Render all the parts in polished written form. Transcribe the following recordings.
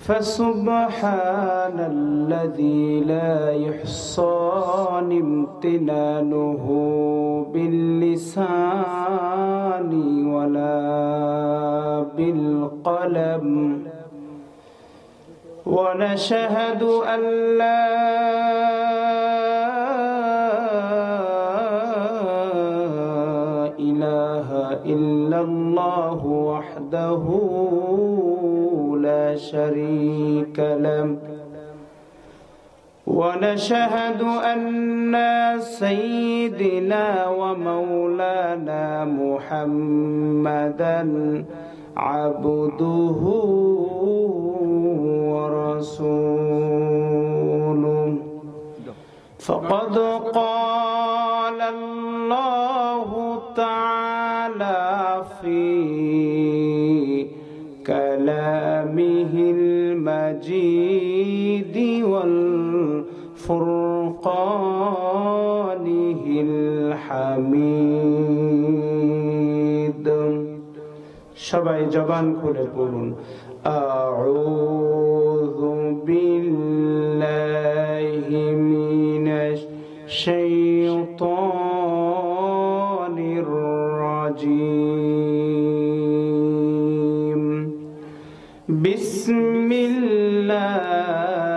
فسبحان الذي لا يحصى امتنانه باللسان ولا بالقلم ونشهد أن لا إله إلا الله وحده لا شريك له ونشهد أن سيدنا ومولانا محمدا عبده ورسوله فقد قال الله تعالى في كلامه المجيد والفرقانه الحميد সবাই জবান খুলে পড়ুন আউযু বিল্লাহি মিনাশ শাইতানির রাজীম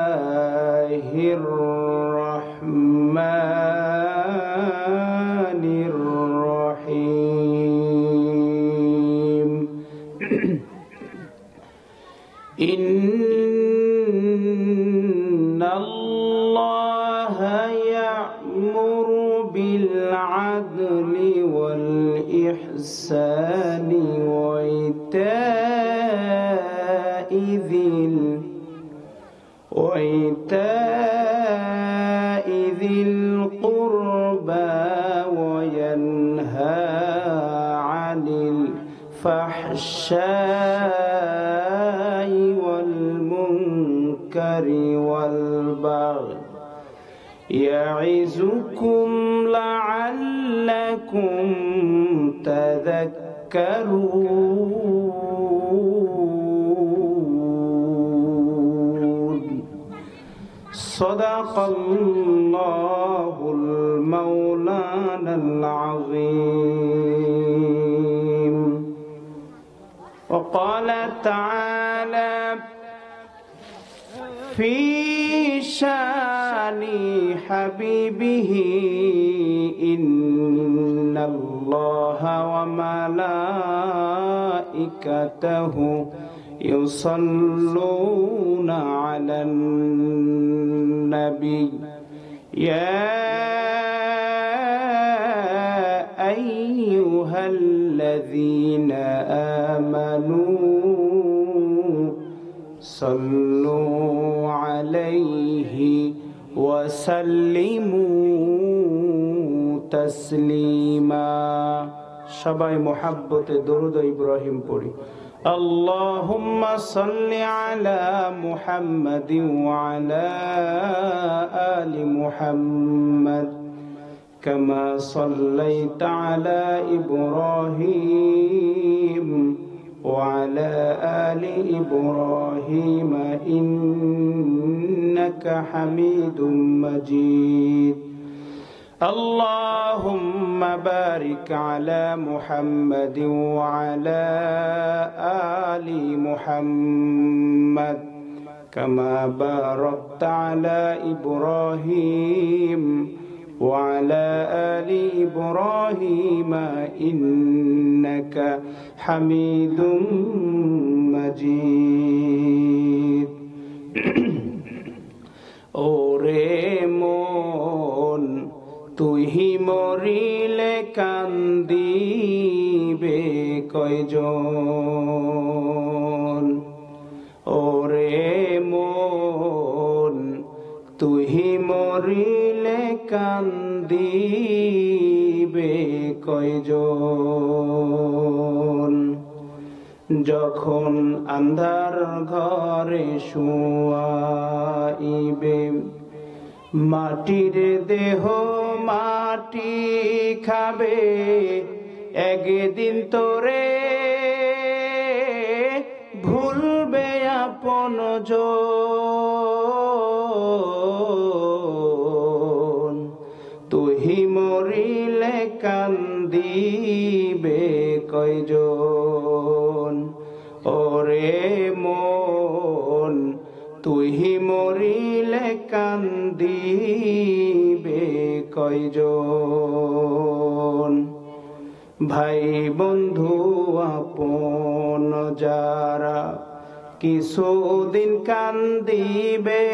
বিসমিল্লাহির রহমানির রহিম ইন্নাল্লাহা ইয়া'মুরু বিল আদলি ওয়াল ইহসানি ওয়া ইতা'i যিল কুরবা ওয়া ইয়ানহা আনিল ফাহশাই ওয়াল মুনকারি ওয়াল বাগই ইয়া'iযুকুম লা'আল্লাকুম তাযাক্কারুন সাদাকাল্লাহুল মাওলানাল আযীম ওয়া ক্বালা তাআলা في شان حبيبه إن الله وملائكته يصلون على النبي يا أيها الذين آمنوا صلوا عليه وسلموا تسليما সবাই মোহাব্বতে দরুদ ইব্রাহিম পড়ি اللهم صل على محمد وعلى آل محمد كما صليت على إبراهيم وعلى آل إبراهيم إنك حميد مجيد اللهم بارك على محمد وعلى آل محمد كما باركت على إبراهيم وعلى آل إبراهيم إنك حميد مجيد ওরে মন তুই মরিলে কান্দিবে কয়জন ওরে মন তুই মরিলে কান্দিবে কয়জন যখন আন্ধার ঘরে শুয়াইবে মাটির দেহ মাটি খাবে একদিন তোরে ভুলবে আপনজন, তুহি মরিলে কান্দিবে কয়জন। ওরে মন, তুহি মরিলে কান্দিবে কয়জন। ভাই বন্ধু আপন যারা, কিছুদিন কান্দিবে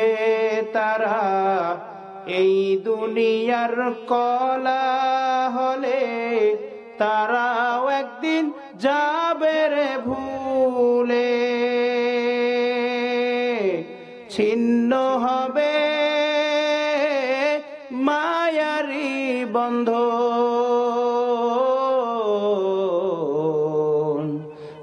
তারা, এই দুনিয়ার কলা হলে তারাও একদিন যাবে রে ভুলে। ছিন্ন হবে মায়ারি বন্ধন,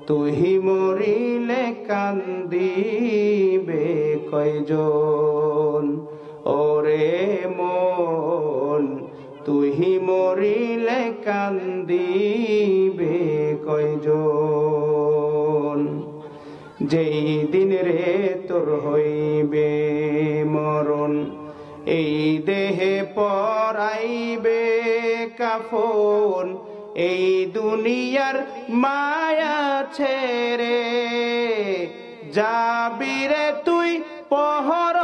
তুহি মরিলে কান্দিবে কয়জন। ওরে মন, তুহি মরিলে কান্দিবে কয়জন। যেই দিন রে তোর হইবে মরণ, এই দেহে পরাইবে কাফন, এই দুনিয়ার মায়া ছেড়ে যাবি রে তুই পহর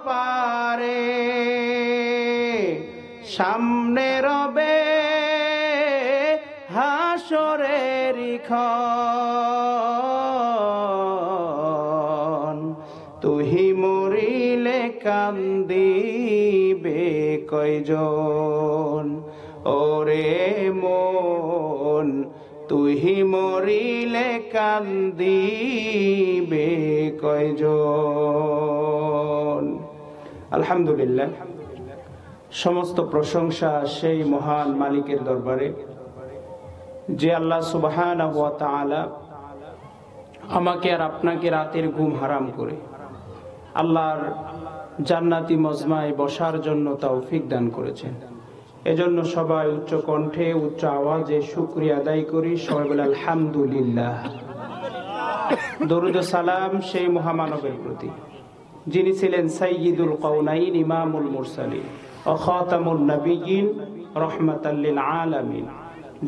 পারে। সামনে রবে হাসরের ক্ষণ, তুহি মরিলে কান্দিবে কয়জন। ওরে মন, তুহি মরিলে কান্দিবে কয়জন। আলহামদুলিল্লাহ, সমস্ত প্রশংসা সেই মহান মালিকের দরবারে, যে আল্লাহ সুবহানাহু ওয়া তাআলা আমাকে আর আপনাকে রাতের ঘুম হারাম করে আল্লাহর জান্নাতি মজমায় বসার জন্য তৌফিক দান করেছেন। এজন্য সবাই উচ্চ কণ্ঠে উচ্চ আওয়াজে শুকরিয়া আদায় করি। সবাই বলে আলহামদুলিল্লাহ। দরুদ ও সালাম সেই মহামানবের প্রতি, যিনি ছিলেন সাইয়্যিদুল কাউনাইন, ইমামুল মুরসালিন ও খাতামুন নবিয়্যিন, রাহমাতাল লিল আলামিন,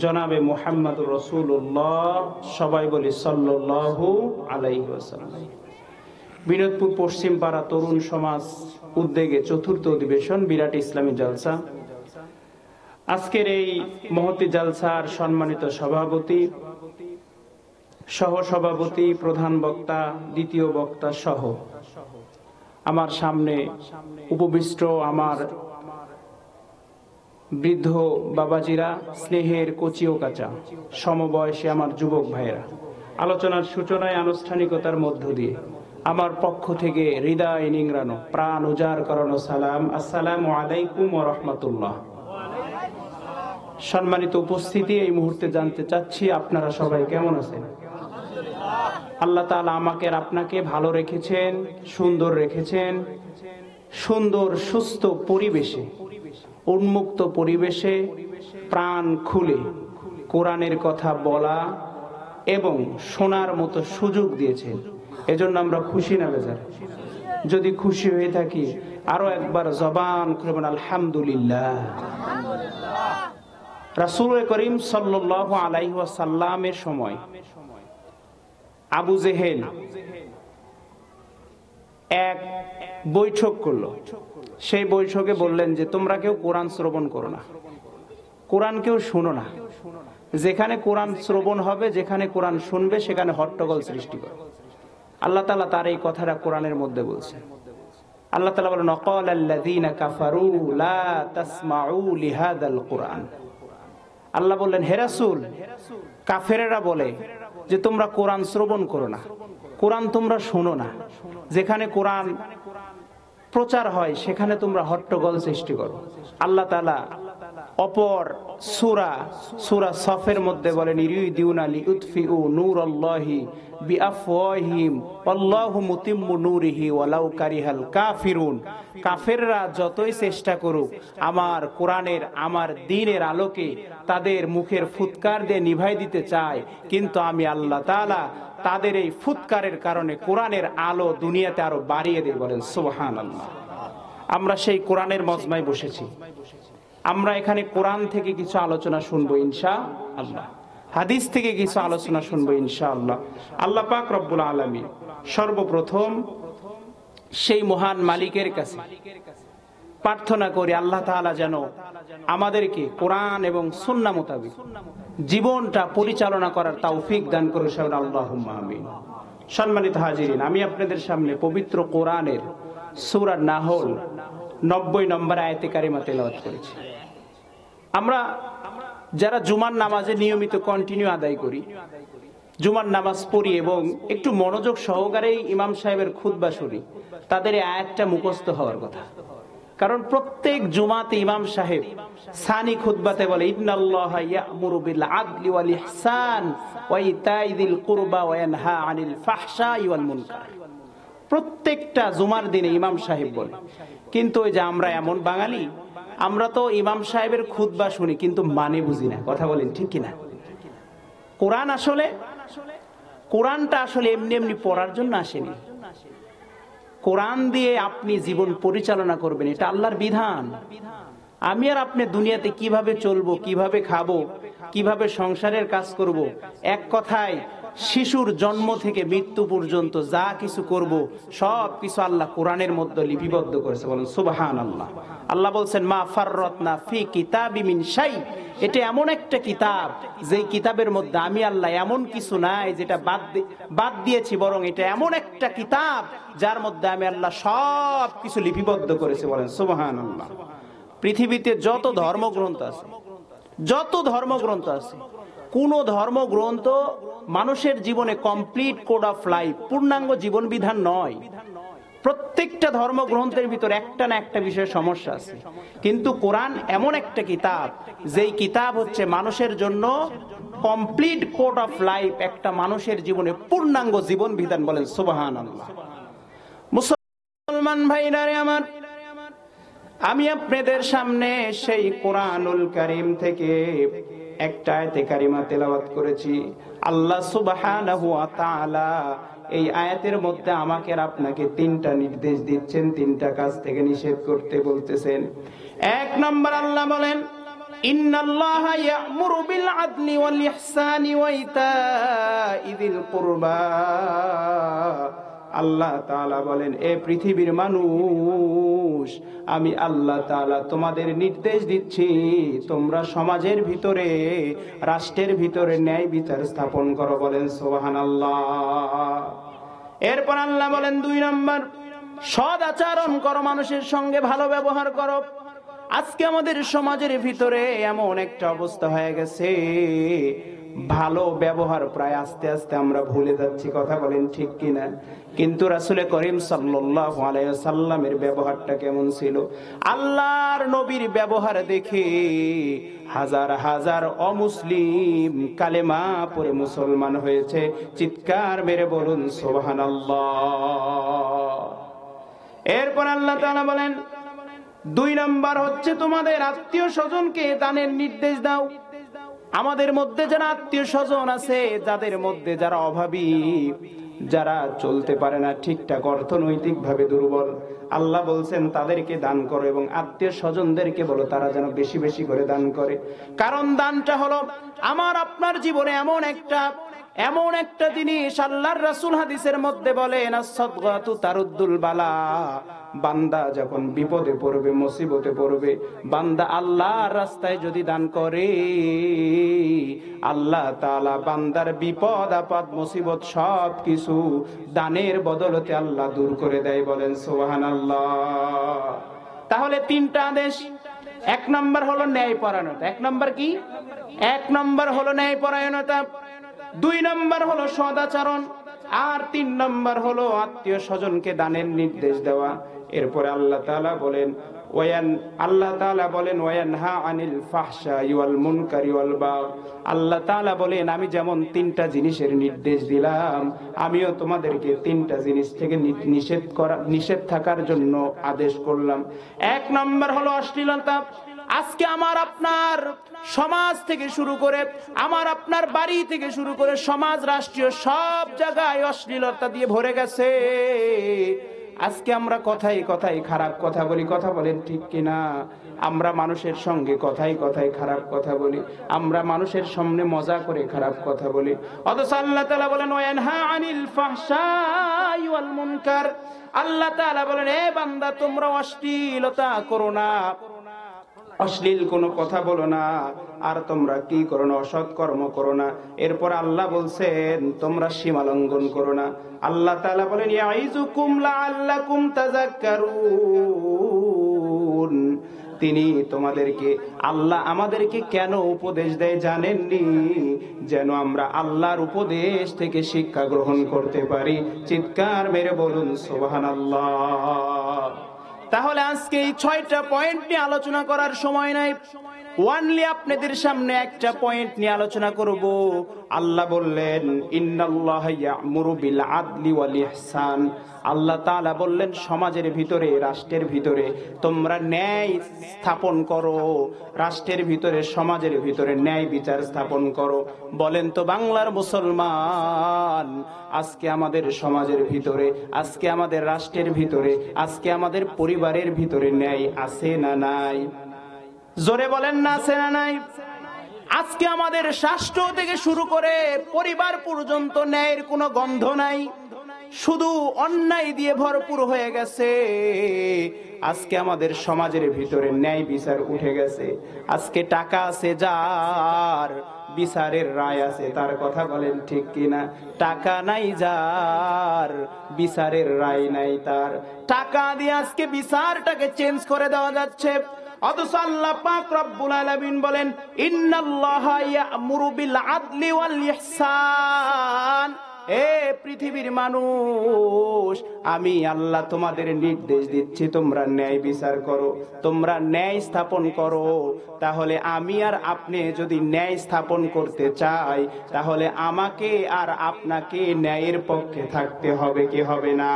জনাবে মুহাম্মদুর রাসূলুল্লাহ। সবাই বলি সাল্লাল্লাহু আলাইহি ওয়াসাল্লাম। বিনোদপুর পশ্চিম পাড়া তরুণ সমাজ উদ্যোগে চতুর্থ অধিবেশন বিরাট ইসলামী জলসা। আজকের এই মহতী জলসার সম্মানিত সভাপতি, সহসভাপতি, প্রধান বক্তা, দ্বিতীয় বক্তা সহ আমার সামনে উপবিষ্ট আমার বৃদ্ধ বাবাজিরা, স্নেহের কচি ও কাঁচা সমবয়সী আমার যুবক ভাইয়েরা, আলোচনার সূচনায় আনুষ্ঠানিকতার মধ্য দিয়ে আমার পক্ষ থেকে হৃদয় নিংড়ানো, প্রাণ উজাড় করানো সালাম, আসসালামু আলাইকুম ওয়া রাহমাতুল্লাহ। সম্মানিত উপস্থিতি, এই মুহূর্তে জানতে চাচ্ছি আপনারা সবাই কেমন আছেন? আল্লাহ তাআলা আমাকে আর আপনাকে ভালো রেখেছেন, সুন্দর রেখেছেন। সুন্দর সুস্থ পরিবেশে, উন্মুক্ত পরিবেশে প্রাণ খুলে কোরআনের কথা বলা এবং শোনার মতো সুযোগ দিয়েছেন। এজন্য আমরা খুশি না বেজার? যদি খুশি হয়ে থাকি আরো একবার জবান খুলে বলেন আলহামদুলিল্লাহ। রাসূল করিম সাল্লাল্লাহু আলাইহি ওয়াসাল্লামের সময় আবু জেহেল এক বৈঠক করলো। সেই বৈঠকে বললেন যে তোমরা কেউ কোরআন শ্রবণ করো না, কোরআন কেউ শুনো না। যেখানে কোরআন শ্রবণ হবে, যেখানে কোরআন শুনবে, সেখানে হট্টগোল সৃষ্টি করে। আল্লাহ তাআলা তার এই কথাটা কোরআনের মধ্যে বলছে। আল্লাহ তাআলা বলেন ওয়াকালাল্লাযীনা কাফারু লা তাসমাউ লিহাদাল কুরআন। আল্লাহ বললেন হে রাসূল, কাফেরেরা বলে যে তোমরা কোরআন শ্রবণ করো না, কোরআন তোমরা শোনো না। যেখানে কোরআন প্রচার হয় সেখানে তোমরা হট্টগোল সৃষ্টি করো। আল্লাহ তাআলা অপর সূরা সফের মধ্যে বলেন ইরিদুনা লিউতফিউ নূরাল্লাহি বিআফওয়াহিম আল্লাহু মুতিম্মু নূরিহি ওয়ালাউ কারিহাল কাফিরুন। কাফেররা যতই চেষ্টা করুক আমার কোরআনের, আমার দ্বীনের আলোকে তাদের মুখের ফুৎকার দিয়ে নিভাই দিতে চায়, কিন্তু আমি আল্লাহ তাআলা তাদের এই ফুৎকারের কারণে কোরআনের আলো দুনিয়াতে আরো বাড়িয়ে দেয়। বলেন সুবহানাল্লাহ। আমরা সেই কোরআনের মজমায় বসেছি, আমরা এখানে কোরআন থেকে কিছু আলোচনা শুনবো ইনশাআল্লাহ, হাদিস থেকে কিছু আলোচনা শুনবো ইনশাআল্লাহ। আল্লাহ পাক রব্বুল আলামিন সর্বপ্রথম সেই মহান মালিকের কাছে প্রার্থনা করি আল্লাহ তাআলা যেন আমাদেরকে কোরআন এবং সুন্নাহ মোতাবেক জীবনটা পরিচালনা করার তৌফিক দান করুন, সবাই আল্লাহুম্মা আমিন। সম্মানিত হাজিরিন, আমি আপনাদের সামনে পবিত্র কোরআনের সূরা নাহল 90 নম্বর আয়াতে কারিমা তেলাওয়াত করেছি। আমরা যারা জুমার নামাজে নিয়মিত কন্টিনিউ আদায় করি, জুমার নামাজ পড়ি এবং একটু মনোযোগ সহকারে ইমাম সাহেবের খুতবা শুনি, তাদের এই আয়াতটা মুখস্থ হওয়ার কথা। কারণ প্রত্যেক জুমাতে ইমাম সাহেব সানি খুতবাতে বলে ইন্নাল্লাহা ইয়া'মুরু বিল আদলি ওয়াল ইহসান ওয়া ইতাই যিল কুরবা ওয়া ইয়ানহা আনিল ফাহশাই ওয়াল মুনকার। প্রত্যেকটা জুমার দিনে ইমাম সাহেব বলে। কিন্তু ওই যে আমরা এমন বাঙালি, আমরা তো ইমাম সাহেবের খুতবা শুনি কিন্তু মানে বুঝি না। কথা বলেন ঠিক কিনা? কোরআনটা আসলে এমনি এমনি পড়ার জন্য আসেনি। কোরআন দিয়ে আপনি জীবন পরিচালনা করবেন, এটা আল্লাহর বিধান। আমি আর আপনি দুনিয়াতে কিভাবে চলবো, কিভাবে খাবো, কিভাবে সংসারের কাজ করব, এক কথায় শিশুর জন্ম থেকে মৃত্যু পর্যন্ত যা কিছু করব সব কিছু আল্লাহ কোরআনের মধ্যে লিপিবদ্ধ করেছে। বলেন সুবহানাল্লাহ। আল্লাহ বলছেন মা ফাররাতনা ফি কিতাবি মিন শাই, এটা এমন একটা কিতাব যেই কিতাবের মধ্যে আমি আল্লাহ এমন কিছু নাই যেটা বাদ দিয়েছি, বরং এটা এমন একটা কিতাব যার মধ্যে আমি আল্লাহ সব কিছু লিপিবদ্ধ করেছি। বলেন সুবহানাল্লাহ। পৃথিবীতে যত ধর্মগ্রন্থ আছে, কোন ধর্মগ্রন্থ মানুষের জীবনে কমপ্লিট কোড অফ লাইফ, পূর্ণাঙ্গ জীবন বিধান নয়। প্রত্যেকটা ধর্মগ্রন্থের ভিতর একটা না একটা বিষয়ে সমস্যা আছে, কিন্তু কোরআন এমন একটা কিতাব যেই কিতাব হচ্ছে মানুষের জন্য কমপ্লিট কোড অফ লাইফ, একটা মানুষের জীবনে পূর্ণাঙ্গ জীবন বিধান। বলেন সুবহানাল্লাহ। মুসলমান ভাইরা আমার, আমি আপনাদের সামনে সেই কোরআনুল কারীম থেকে একটা আয়াতে কারিমা তেলাওয়াত করেছি। আল্লাহ সুবহানাহু ওয়া তাআলা এই আয়াতের মধ্যে আমাকে আর আপনাকে তিনটা নির্দেশ দিচ্ছেন, তিনটা কাজ থেকে নিষেধ করতে বলতেছেন। এক নম্বর, আল্লাহ বলেন ইন্নাল্লাহা ইয়া'মুরু বিল আদলি ওয়াল ইহসানি ওয়া ইতাই যিল কুরবা। আল্লাহ তাআলা বলেন, এ পৃথিবীর মানুষ, আমি আল্লাহ তাআলা তোমাদের নির্দেশ দিচ্ছি তোমরা সমাজের ভিতরে, রাষ্ট্রের ভিতরে ন্যায় বিচার স্থাপন করো। বলেন সুবহানাল্লাহ। এরপর আল্লাহ বলেন 2 নম্বর, সৎ আচরণ করো, মানুষের সঙ্গে ভালো ব্যবহার করো। আজকে আমাদের সমাজের ভিতরে এমন একটা অবস্থা হয়ে গেছে, ভালো ব্যবহার প্রায় আস্তে আস্তে আমরা ভুলে যাচ্ছি। কথা বলেন ঠিক কিনা? কিন্তু রাসূল করিম সাল্লাল্লাহু আলাইহি ওয়াসাল্লামের ব্যবহারটা কেমন ছিল? আল্লাহর নবীর ব্যবহার দেখে হাজার হাজার অমুসলিম কালেমা পড়ে মুসলমান হয়েছে। চিৎকার মেরে বলুন সুবহানাল্লাহ। এরপর আল্লাহ তাআলা বলেন 2 নম্বর হচ্ছে তোমাদের আত্মীয় স্বজনকে দানের নির্দেশ দাও। আমাদের মধ্যে যারা আত্মীয় স্বজন আছে, যাদের মধ্যে যারা অভাবী, যারা চলতে পারে না ঠিকঠাক, অর্থনৈতিক ভাবে দুর্বল, আল্লাহ বলছেন তাদেরকে দান করো এবং আত্মীয় স্বজনদেরকে বলো তারা যেন বেশি বেশি করে দান করে। কারণ দানটা হলো আমার আপনার জীবনে এমন একটা জিনিস, আল্লাহর রাসূল হাদিসের মধ্যে বলেন as-সাদকাতু তারুদ্দুল বালা। বান্দা যখন বিপদে পড়বে, মুসিবতে পড়বে, বান্দা আল্লাহর রাস্তায় যদি দান করে, আল্লাহ তাআলা বান্দার বিপদ আপদ মুসিবত সব কিছু দানের বদলতে আল্লাহ দূর করে দেয়। বলেন সুবহানাল্লাহ। তাহলে 3টা আদেশ। 1 নম্বর হলো ন্যায়পরায়ণতা। 1 নম্বর কি? 1 নম্বর হলো ন্যায়পরায়ণতা। 2 নম্বর হলো সদাচরণ, আর 3 নম্বর হলো আত্মীয় স্বজনকে দানের নির্দেশ দেওয়া। এরপরে আল্লাহ তাআলা বলেন ওয়ায়ানহা আনিল ফাহশাই ওয়াল মুনকারি ওয়াল বাগ। আল্লাহ তাআলা বলেন আমি যেমন 3টা জিনিসের নির্দেশ দিলাম, আমিও তোমাদেরকে 3টা জিনিস থেকে নিষেধ থাকার জন্য আদেশ করলাম। 1 নম্বর হলো অশ্লীলতা। আজকে আমার আপনার সমাজ থেকে শুরু করে, আমার আপনার বাড়ি থেকে শুরু করে সমাজ, রাষ্ট্রীয় সব জায়গায় অশ্লীলতা দিয়ে ভরে গেছে। আজকে আমরা কথায় কথায় খারাপ কথা বলি, কথা বলেন ঠিক কিনা? আমরা মানুষের সঙ্গে কথায় কথায় খারাপ কথা বলি, আমরা মানুষের সামনে মজা করে খারাপ কথা বলি। অথচ আল্লাহ তাআলা বলেন ওয়ানহা আনিল ফাহশাই ওয়াল মুনকার, আল্লাহ তাআলা বলেন এ বান্দা তোমরা অশ্লীলতা করো না, অশ্লীল কোনো কথা বলো না, আর তোমরা কি করো না? অসৎ কর্ম করো না। এরপর আল্লাহ বলছেন তোমরা সীমা লঙ্ঘন করো না। আল্লাহ তাআলা বলেন ইয়াইযুকুম লাআল্লাকুম তাযাক্কারুন, তিনি তোমাদেরকে, আল্লাহ আমাদেরকে কেন উপদেশ দেয় জানেননি? যেন আমরা আল্লাহর উপদেশ থেকে শিক্ষা গ্রহণ করতে পারি। চিৎকার মেরে বলুন সুবহানাল্লাহ। তাহলে আজকে এই 6টা পয়েন্ট নিয়ে আলোচনা করার সময় নাই, ওয়ানলি আপনাদের সামনে একটা পয়েন্ট নিয়ে আলোচনা করব। আল্লাহ বললেন ইন্নাল্লাহা ইয়া'মুরু বিল আদলি ওয়াল ইহসান, আল্লাহ তাআলা বললেন সমাজের ভিতরে, রাষ্ট্রের ভিতরে তোমরা ন্যায় স্থাপন করো, রাষ্ট্রের ভিতরে, সমাজের ভিতরে ন্যায় বিচার স্থাপন করো। বলেন তো বাংলার মুসলমান, আজকে আমাদের সমাজের ভিতরে, আজকে আমাদের রাষ্ট্রের ভিতরে, আজকে আমাদের পরিবারের ভিতরে ন্যায় আছে না নাই? জোরে বলেন না আছে না নাই? আজকে আমাদের রাষ্ট্র থেকে শুরু করে পরিবার পর্যন্ত ন্যায়ের কোনো গন্ধ নাই, শুধু অন্যায় দিয়ে ভরপুর হয়ে গেছে। আজকে আমাদের সমাজের ভিতরে ন্যায় বিচার উঠে গেছে। আজকে টাকা আছে যার, বিচারের রায় আছে তার, কথা বলেন ঠিক কিনা? টাকা নাই যার, বিচারের রায় নাই তার। টাকা দিয়ে আজকে বিচারটাকে চেঞ্জ করে দেওয়া যাচ্ছে। অথচ আল্লাহ পাক রব্বুল আলামিন বলেন ইন্নাল্লাহা ইয়া'মুরু বিল আদলি ওয়াল ইহসান, এ পৃথিবীর মানুষ, আমি আল্লাহ তোমাদের নির্দেশ দিচ্ছি তোমরা ন্যায় বিচার করো, তোমরা ন্যায় স্থাপন করো। তাহলে আমি আর আপনি যদি ন্যায় স্থাপন করতে চাই, তাহলে আমাকে আর আপনাকে ন্যায়ের পক্ষে থাকতে হবে কি হবে না?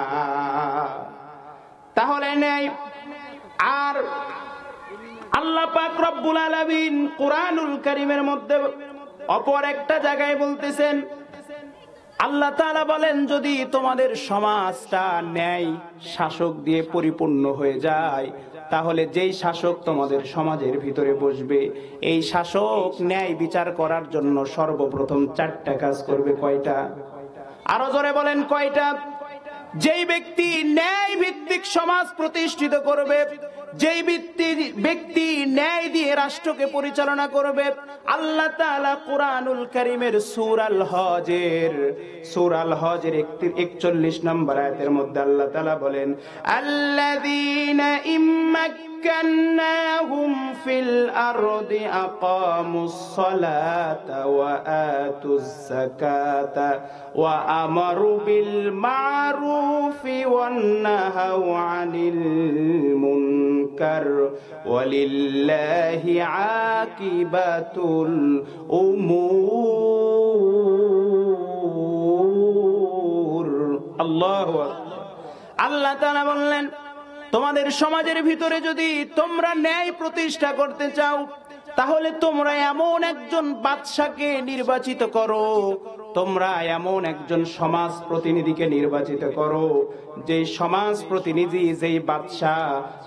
তাহলে ন্যায়। আর আল্লাহ পাক রব্বুল আলামিন কুরআনুল কারীমের মধ্যে অপর একটা জায়গায় বলতেছেন, আল্লাহ তাআলা বলেন যদি তোমাদের সমাজটা ন্যায় শাসক দিয়ে পরিপূর্ণ হয়ে যায়, তাহলে যেই শাসক তোমাদের সমাজের ভিতরে বসবে, এই শাসক ন্যায় বিচার করার জন্য সর্বপ্রথম 4টা কাজ করবে। কয়টা? আরো জোরে বলেন কয়টা? যেই ব্যক্তি ন্যায় ভিত্তিক সমাজ প্রতিষ্ঠিত করবে, যেই ব্যক্তি ন্যায় দিয়ে রাষ্ট্রকে পরিচালনা করবে, আল্লাহ তাআলা কুরআনুল কারীমের সূরা আল হজের 41 নম্বর আয়াতের মধ্যে আল্লাহ তাআলা বলেন আল্লাযীনা ইম্মাক্কান্নাহুম ফিল আরদি আকামুস সালাতা ওয়া আতুজ যাকাতা ওয়া আমারু বিল মারুফি ওয়ান নাহাউ আনিল মুনকার ওয়ালিল্লাহি আকিবাতুল উমুর। আল্লাহু আকবার। আল্লাহ তাআলা বললেন তোমাদের সমাজের ভিতরে যদি তোমরা ন্যায় প্রতিষ্ঠা করতে চাও, তাহলে তোমরা এমন একজন বাদশাকে নির্বাচিত করো, তোমরা এমন একজন সমাজ প্রতিনিধিকে নির্বাচিত করো, যে সমাজ প্রতিনিধি, যেই বাদশা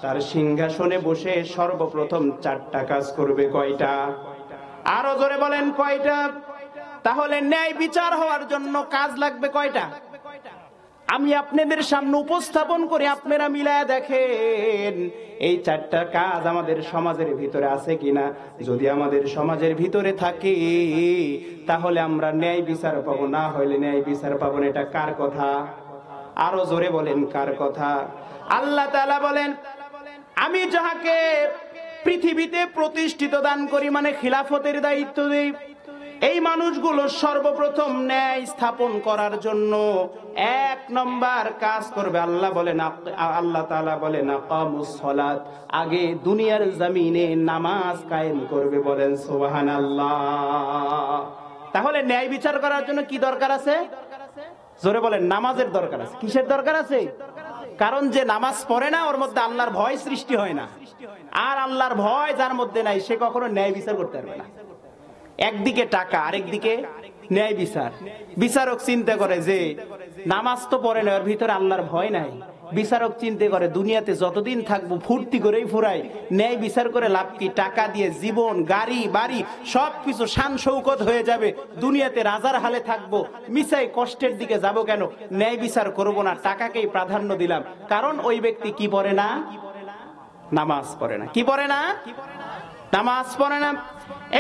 তার সিংহাসনে বসে সর্বপ্রথম 4টা কাজ করবে। কয়টা? আরো জোরে বলেন কয়টা? তাহলে ন্যায় বিচার হওয়ার জন্য কাজ লাগবে কয়টা? আমি আপনাদের সামনে উপস্থাপন করে আপনারা মিলায়া দেখেন এই 4টা কাজ আমাদের সমাজের ভিতরে আছে কিনা। যদি আমাদের সমাজের ভিতরে থাকে, তাহলে আমরা ন্যায় বিচার পাবো, না হইলে ন্যায় বিচার পাবো না। এটা কার কথা? আরো জোরে বলেন কার কথা? আল্লাহ তাআলা বলেন আমি যাহাকে পৃথিবীতে প্রতিষ্ঠিত দান করি, মানে খিলাফতের দায়িত্ব দেই, এই মানুষগুলো সর্বপ্রথম ন্যায় স্থাপন করার জন্য 1 নম্বর কাজ করবে। আল্লাহ তাআলা বলেন আকামুস সালাত, আগে দুনিয়ার জমিনে নামাজ কায়েম করবে। বলেন সুবহানাল্লাহ। তাহলে ন্যায় বিচার করার জন্য কি দরকার আছে? জোরে বলেন নামাজের দরকার আছে। কিসের দরকার আছে? কারণ যে নামাজ পড়ে না ওর মধ্যে আল্লাহর ভয় সৃষ্টি হয় না, আর আল্লাহর ভয় যার মধ্যে নাই সে কখনো ন্যায় বিচার করতে পারবে না। একদিকে টাকা, আরেকদিকে ন্যায় বিচার। বিচারক চিন্তা করে যে নামাজ তো পড়ে না, ওর ভিতরে আল্লাহর ভয় নাই। বিচারক চিন্তা করে দুনিয়াতে যতদিন থাকবো ফুর্তি করেই ফুরাই, ন্যায় বিচার করে লাভ কি? টাকা দিয়ে জীবন, গাড়ি বাড়ি সবকিছু শান শৌকত হয়ে যাবে, দুনিয়াতে রাজার হালে থাকবো, মিছাই কষ্টের দিকে যাব কেন? ন্যায় বিচার করবো না, টাকাকেই প্রাধান্য দিলাম। কারণ ওই ব্যক্তি কি পড়ে না? নামাজ পড়ে না। কি পড়ে না? নামাজ পড়ে না।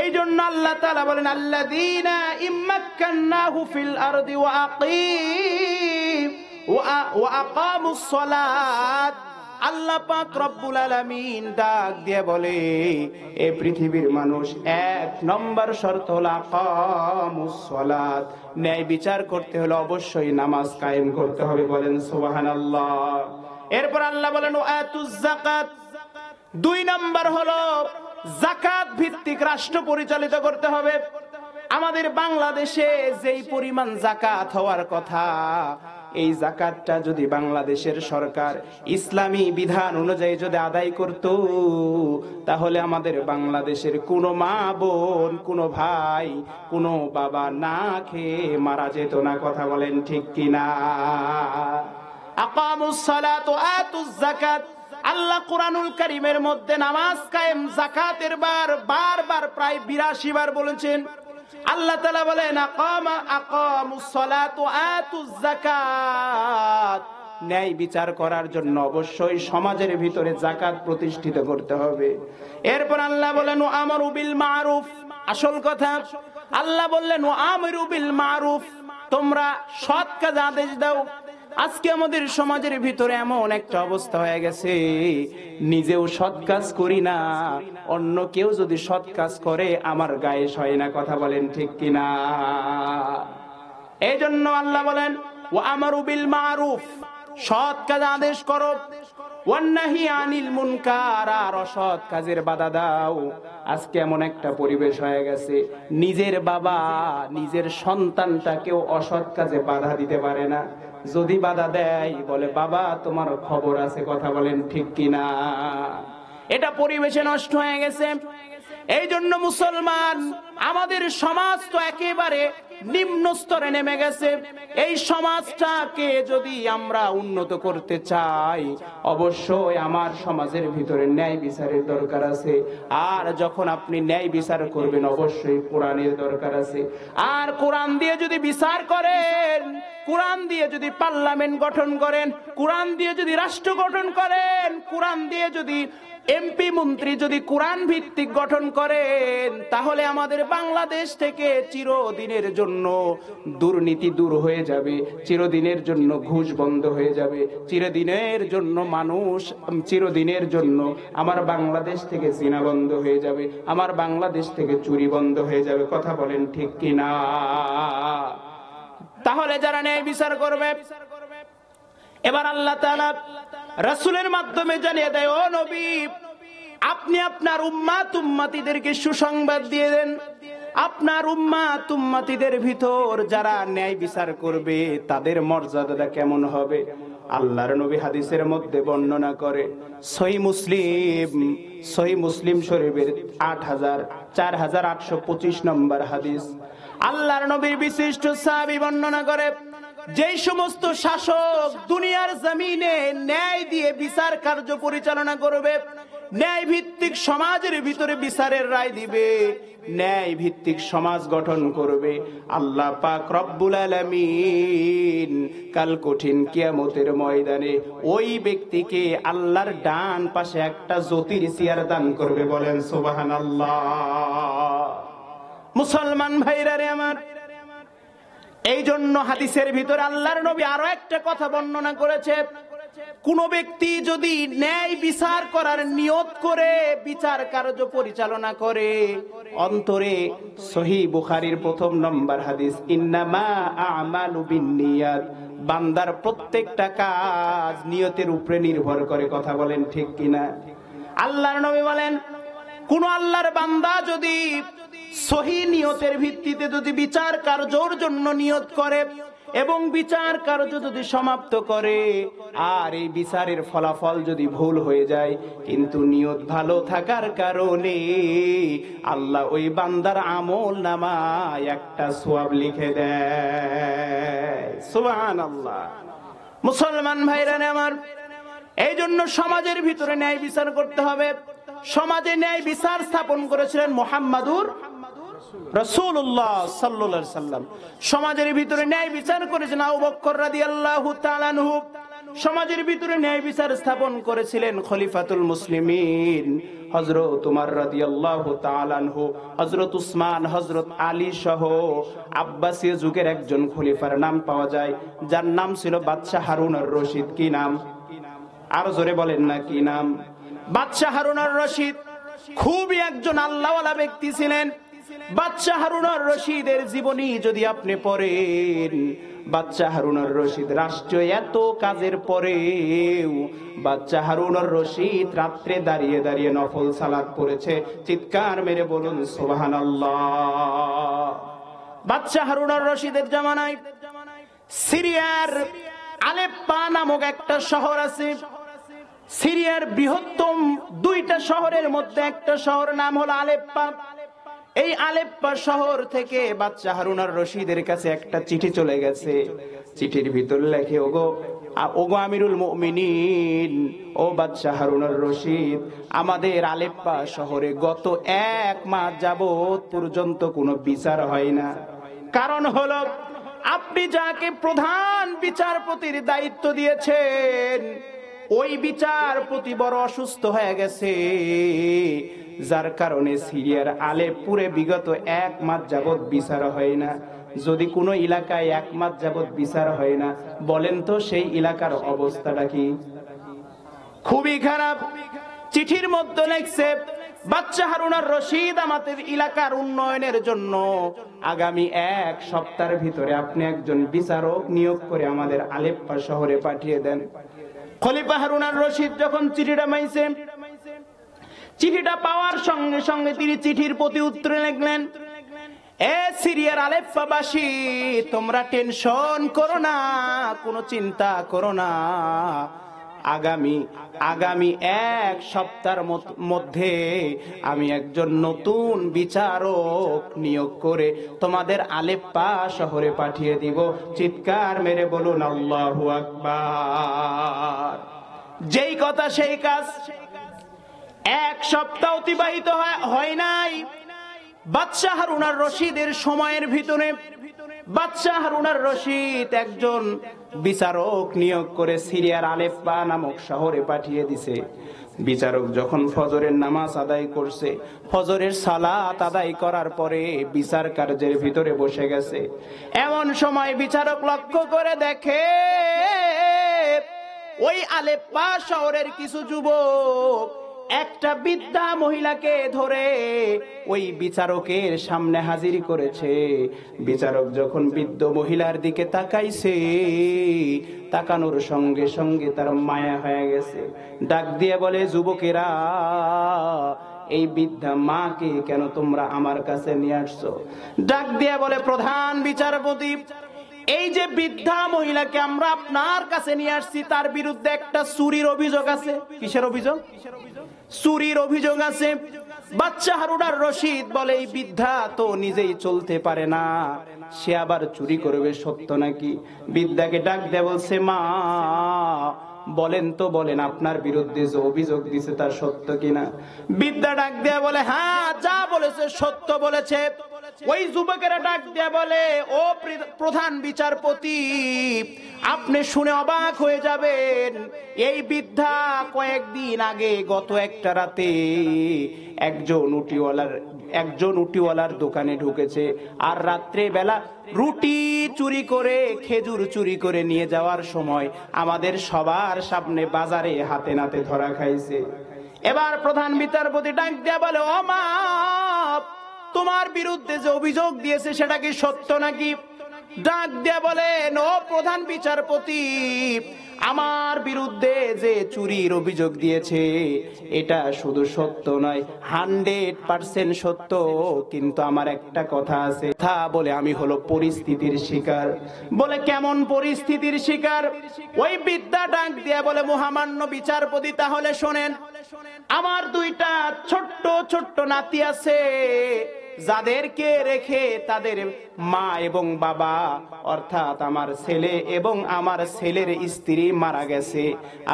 এই জন্য আল্লাহ তাআলা বলেন আল্লাযীনা ইম্মাক্কান্নাহু ফিল আরদি ওয়া আকামুস সালাত। আল্লাহ পাক রব্বুল আলামিন ডাক দিয়ে বলে, এই পৃথিবীর মানুষ এক নম্বর শর্ত হলো আকামুস সালাত, ন্যায় বিচার করতে হলে অবশ্যই নামাজ কায়েম করতে হবে। বলেন সুবহানাল্লাহ। এরপর আল্লাহ বলেন আতুজ যাকাত, দুই নম্বর হলো যাকাত ভিত্তিক রাষ্ট্র পরিচালিত করতে হবে। আমাদের বাংলাদেশে যেই পরিমাণ যাকাত হওয়ার কথা, এই যাকাতটা যদি বাংলাদেশের সরকার ইসলামী বিধান অনুযায়ী যদি আদায় করত, তাহলে আমাদের বাংলাদেশের কোনো মা বোন, কোনো ভাই, কোনো বাবা না খেয়ে মারা যেত না। কথা বলেন ঠিক কিনা? আকামুস সালাত ওয়া আতুজ যাকাত। আল্লাহ কুরআনুল কারীমের মধ্যে নামাজ কায়েম যাকাতের বারবার প্রায় 82 বার বলেছেন। আল্লাহ তাআলা বলেন আকামুস সালাত ওয়া আতুজ যাকাত, ন্যায় বিচার করার জন্য অবশ্যই সমাজের ভিতরে যাকাত প্রতিষ্ঠিত করতে হবে। এরপর আল্লাহ বলেন আমারু বিল মারুফ। আসল কথা আল্লাহ বললেন আমারু বিল মারুফ, তোমরা সৎ কাজ আদেশ দাও। আজকে আমাদের সমাজের ভিতরে এমন একটা অবস্থা হয়ে গেছে, নিজেও সৎ কাজ করি না, অন্য কেউ যদি সৎ কাজ করে আমার গায়ে সয় না। কথা বলেন ঠিক কিনা? এই জন্য আল্লাহ বলেন ওয়া আমারু বিল মারুফ, সৎ কাজ আদেশ করো, ওয়ান নাহি আনিল মুনকার, আর অসৎ কাজের বাধা দাও। আজকে এমন একটা পরিবেশ হয়ে গেছে, নিজের বাবা নিজের সন্তানটাকেও অসৎ কাজে বাধা দিতে পারে না। যদি বাধা দেয় বলে বাবা তোমার খবর আছে। কথা বলেন ঠিক কিনা? এটা পরিবেশে নষ্ট হয়ে গেছে। এই জন্য মুসলমান, আমাদের সমাজ তো একেবারে নিম্ন স্তরে নেমে গেছে। এই সমাজটাকে যদি আমরা উন্নত করতে চাই, অবশ্যই আমার সমাজের ভিতরে ন্যায় বিচারের দরকার আছে। আর যখন আপনি ন্যায় বিচার করবেন অবশ্যই কোরআনের দরকার আছে। আর কোরআন দিয়ে যদি বিচার করেন, কোরআন দিয়ে যদি পার্লামেন্ট গঠন করেন, কোরআন দিয়ে যদি রাষ্ট্র গঠন করেন, কোরআন দিয়ে যদি এমপি মন্ত্রী যদি কোরআন ভিত্তিক গঠন করেন, তাহলে আমাদের বাংলাদেশ থেকে চিরদিনের জন্য দুর্নীতি দূর হয়ে যাবে, চিরদিনের জন্য ঘুষ বন্ধ হয়ে যাবে, চিরদিনের জন্য চিরদিনের জন্য আমার বাংলাদেশ থেকে জিনা বন্ধ হয়ে যাবে, আমার বাংলাদেশ থেকে চুরি বন্ধ হয়ে যাবে। কথা বলেন ঠিক কিনা? তাহলে যারা ন্যায় বিচার করবে, এবার আল্লাহ তাআলা রাসূলের মাধ্যমে জানিয়ে দেয়, ও নবী আপনি আপনার উম্মাত উম্মতিদেরকে সুসংবাদ দিয়ে দেন, আপনার উম্মাত উম্মতিদের ভিতর যারা ন্যায় বিচার করবে তাদের মর্যাদাটা কেমন হবে। আল্লাহর নবী হাদিসের মধ্যে বর্ণনা করে, সহিহ মুসলিম শরীফের 4825 নম্বর হাদিস। আল্লাহর নবীর বিশিষ্ট সাহাবী বর্ণনা করে, যেই সমস্ত শাসক দুনিয়ার জমিনে ন্যায় দিয়ে বিচার কার্য পরিচালনা করবে, ন্যায় ভিত্তিক সমাজের ভিতরে বিচারের রায় দিবে, ন্যায় ভিত্তিক সমাজ গঠন করবে, আল্লাহ পাক রব্বুল আলামিন কাল কঠিন কিয়ামতের ময়দানে ওই ব্যক্তিকে আল্লাহর ডান পাশে একটা জ্যোতির চেয়ার দান করবে। বলেন সুবহানাল্লাহ। মুসলমান ভাইরা রে আমার, এই জন্য হাদিসের ভিতরে আল্লাহর নবী আরো একটা কথা বর্ণনা করেছে, কোন ব্যক্তি যদি ন্যায় বিচার করার নিয়ত করে বিচার কার্য পরিচালনা করে, অন্তরে সহিহ বুখারীর 1 নম্বর হাদিস, ইন্নামা আমালু বিন্নিয়াত, বান্দার প্রত্যেকটা কাজ নিয়তের উপরে নির্ভর করে। কথা বলেন ঠিক কিনা? আল্লাহর নবী বলেন, কোন আল্লাহর বান্দা যদি সহি নিয়তের ভিত্তিতে যদি বিচার কার্যের জন্য নিয়ত করে এবং বিচার কার্য যদি সমাপ্ত করে, আর এই বিচারের ফলাফল যদি ভুল হয়ে যায়, কিন্তু নিয়ত ভালো থাকার কারণে আল্লাহ ওই বান্দার আমল নামায় একটা সওয়াব লিখে দেয়। সুবহানাল্লাহ। মুসলমান ভাইরা আমার, এই জন্য সমাজের ভিতরে ন্যায় বিচার করতে হবে। সমাজে ন্যায় বিচার স্থাপন করেছিলেন মুহাম্মাদুর রাসূলুল্লাহ সাল্লাল্লাহু আলাইহি সাল্লাম। সমাজের ভিতরে ন্যায় বিচার করেছেন আবু বকর রাদিয়াল্লাহু তাআলা আনহু। সমাজের ভিতরে ন্যায় বিচার স্থাপন করেছিলেন খলিফাতুল মুসলিমিন হযরত উমর রাদিয়াল্লাহু তাআলা আনহু, হযরত উসমান, হযরত আলী সহ আব্বাসীয় যুগের একজন খলিফার নাম পাওয়া যায়, যার নাম ছিল বাদশাহ হারুন আর রশিদ। কি নাম? আরো জোরে বলেন না, কি নাম? বাদশাহ হারুন আর রশিদ খুবই একজন আল্লাহওয়ালা ব্যক্তি ছিলেন। বাদশাহ হারুন আর রশিদের জীবনী যদি আপনি পড়েন, বাদশাহ হারুন আর রশিদ রাষ্ট্রীয় এত কাজের পরেও বাদশাহ হারুন আর রশিদ রাত্রে দাঁড়িয়ে দাঁড়িয়ে নফল সালাত পড়েছে। চিৎকার মেরে বলুন সুবহানাল্লাহ। বাদশাহ হারুন আর রশিদের জামানায় সিরিয়ার আলেপ্পা নামক একটা শহর আছে। সিরিয়ার বৃহত্তম দুইটা শহরের মধ্যে একটা শহর নাম হলো আলেপ্পা। এই আলেপ্পা শহর থেকে বাদশাহ হারুন আর রশিদের কাছে একটা চিঠি চলে গেছে। চিঠির ভিতর লেখে, ওগো আমিরুল মুমিনিন, ও বাদশাহ হারুন আর রশিদ, আমাদের আলেপ্পা শহরে গত 1 মাস যাবত পর্যন্ত কোনো বিচার হয় না। কারণ হলো, আপনি যাকে প্রধান বিচারপতির দায়িত্ব দিয়েছেন, ওই বিচারপতি বড় অসুস্থ হয়ে গেছে, যার কারণে সিরিয়ার আলেপ্পুরে বিগত 1 মাস যাবত বিচার হয় না। যদি কোনো এলাকায় 1 মাস যাবত বিচার হয় না, বলেন তো সেই এলাকার অবস্থাটা কি? খুবই খারাপ। চিঠির মধ্যে লেখছে, বাদশাহ হারুন আর রশিদ, আমাদের এলাকার উন্নয়নের জন্য আগামী 1 সপ্তাহের ভিতরে আপনি একজন বিচারক নিয়োগ করে আমাদের আলেপ্পা শহরে পাঠিয়ে দেন। খলিফা হারুন আর রশিদ যখন চিঠিটা পাইছে, চিঠিটা পাওয়ার সঙ্গে সঙ্গে তিনি চিঠির প্রতি উত্তরে লিখলেন, এ সিরিয়ার আলেপ্পাবাসী, তোমরা টেনশন করো না, কোনো চিন্তা করো না। আগামী 1 সপ্তাহের মধ্যে আমি একজন নতুন বিচারক নিয়োগ করে তোমাদের আলেপ্পা শহরে পাঠিয়ে দিব। চিৎকার মেরে বলুন আল্লাহু আকবার। যেই কথা সেই কাজ। 1 সপ্তাহ অতিবাহিত হয় নাই। বাদশাহ হারুন আর রশিদের সময়ের ভিতরে বাদশাহ হারুন আর রশিদ একজন বিচারক নিয়োগ করে সিরিয়ার আলেপ্পা নামক শহরে পাঠিয়ে দিছে। বিচারক যখন ফজরের নামাজ আদায় করছে, ফজরের সালাত আদায় করার পরে বিচার কার্যের ভিতরে বসে গেছে। এমন সময় বিচারক লক্ষ্য করে দেখে, ওই আলেপ্পা শহরের কিছু যুবক একটা বৃদ্ধা মহিলাকে ধরে ওই বিচারকের সামনে হাজির করেছে। বিচারক যখন বৃদ্ধ মহিলার দিকে তাকাইছে, তাকানোর সঙ্গে সঙ্গে তার মায়া হয়ে গেছে। ডাক দিয়ে বলে, যুবকেরা, এই বৃদ্ধা মাকে কেন তোমরা আমার কাছে নিয়ে আসছো? ডাক দিয়ে বলে, প্রধান বিচারপতি, এই যে বৃদ্ধা মহিলাকে আমরা আপনার কাছে নিয়ে আসছি, তার বিরুদ্ধে একটা চুরির অভিযোগ আছে। কিসের অভিযোগ? চুরির অভিযোগ আছে। বাদশাহ হারুন আর রশিদ বলে, এই বৃদ্ধা তো নিজেই চলতে পারে না, সে আবার চুরি করবে, সত্য নাকি? বৃদ্ধাকে ডাক দেয়া বলছে, মা, বলেন তো, বলেন আপনার বিরুদ্ধে যে অভিযোগ দিছে তা সত্য কিনা? বৃদ্ধা ডাক দেয়া বলে, হ্যাঁ, যা বলেছে সত্য বলেছে। ওই যুবকেরা ডাক দেয়া বলে, ও প্রধান বিচারপতি, আপনি শুনে অবাক হয়ে যাবেন, এই বৃদ্ধা কয়েকদিন আগে গত একটা রাতে একজন উটিওয়ালার দোকানে ঢুকেছে, আর রাত্রে বেলা রুটি চুরি করে, খেজুর চুরি করে নিয়ে যাওয়ার সময় আমাদের সবার সামনে বাজারে হাতে নাতে ধরা খাইছে। এবার প্রধান বিচারপতি ডাক দেয়া বলে, ও মা, তোমার বিরুদ্ধে যে অভিযোগ দিয়েছে সেটা কি সত্য নাকি? ডাক দিয়ে বলেন, ও প্রধান বিচারপতি, আমার বিরুদ্ধে যে চুরির অভিযোগ দিয়েছে এটা শুধু সত্য নয়, 100% সত্য, কিন্তু আমার একটা কথা আছে। তা বলে আমি হলো পরিস্থিতির শিকার। বলে কেমন পরিস্থিতির শিকার? ওই বিদ্যা ডাক দিয়ে বলে, মহামান্য বিচারপতি তাহলে শোনেন, আমার দুইটা ছোট্ট ছোট্ট নাতি আছে, যাদেরকে রেখে তাদের মা এবং বাবা অর্থাৎ আমার ছেলে এবং আমার ছেলের স্ত্রী মারা গেছে।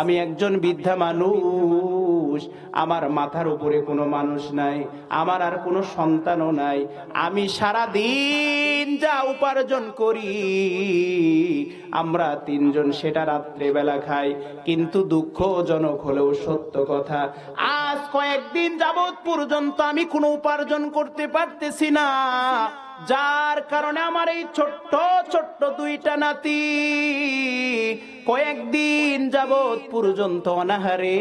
আমি একজন বৃদ্ধা মানুষ, আমার মাথার উপরে কোনো মানুষ নাই, আমার আর কোনো সন্তানও নাই। আমি সারা দিন যা উপার্জন করি আমরা তিনজন সেটা রাত্রে বেলা খাই। কিন্তু দুঃখজনক হলেও সত্য কথা, আজ কয়েকদিন যাবৎ পর্যন্ত আমি কোনো উপার্জন করতে পারতেছি না, যার কারণে আমার এই ছোট্ট ছোট্ট দুইটা নাতি কয়েকদিন যাবৎ পর্যন্ত অনাহারে,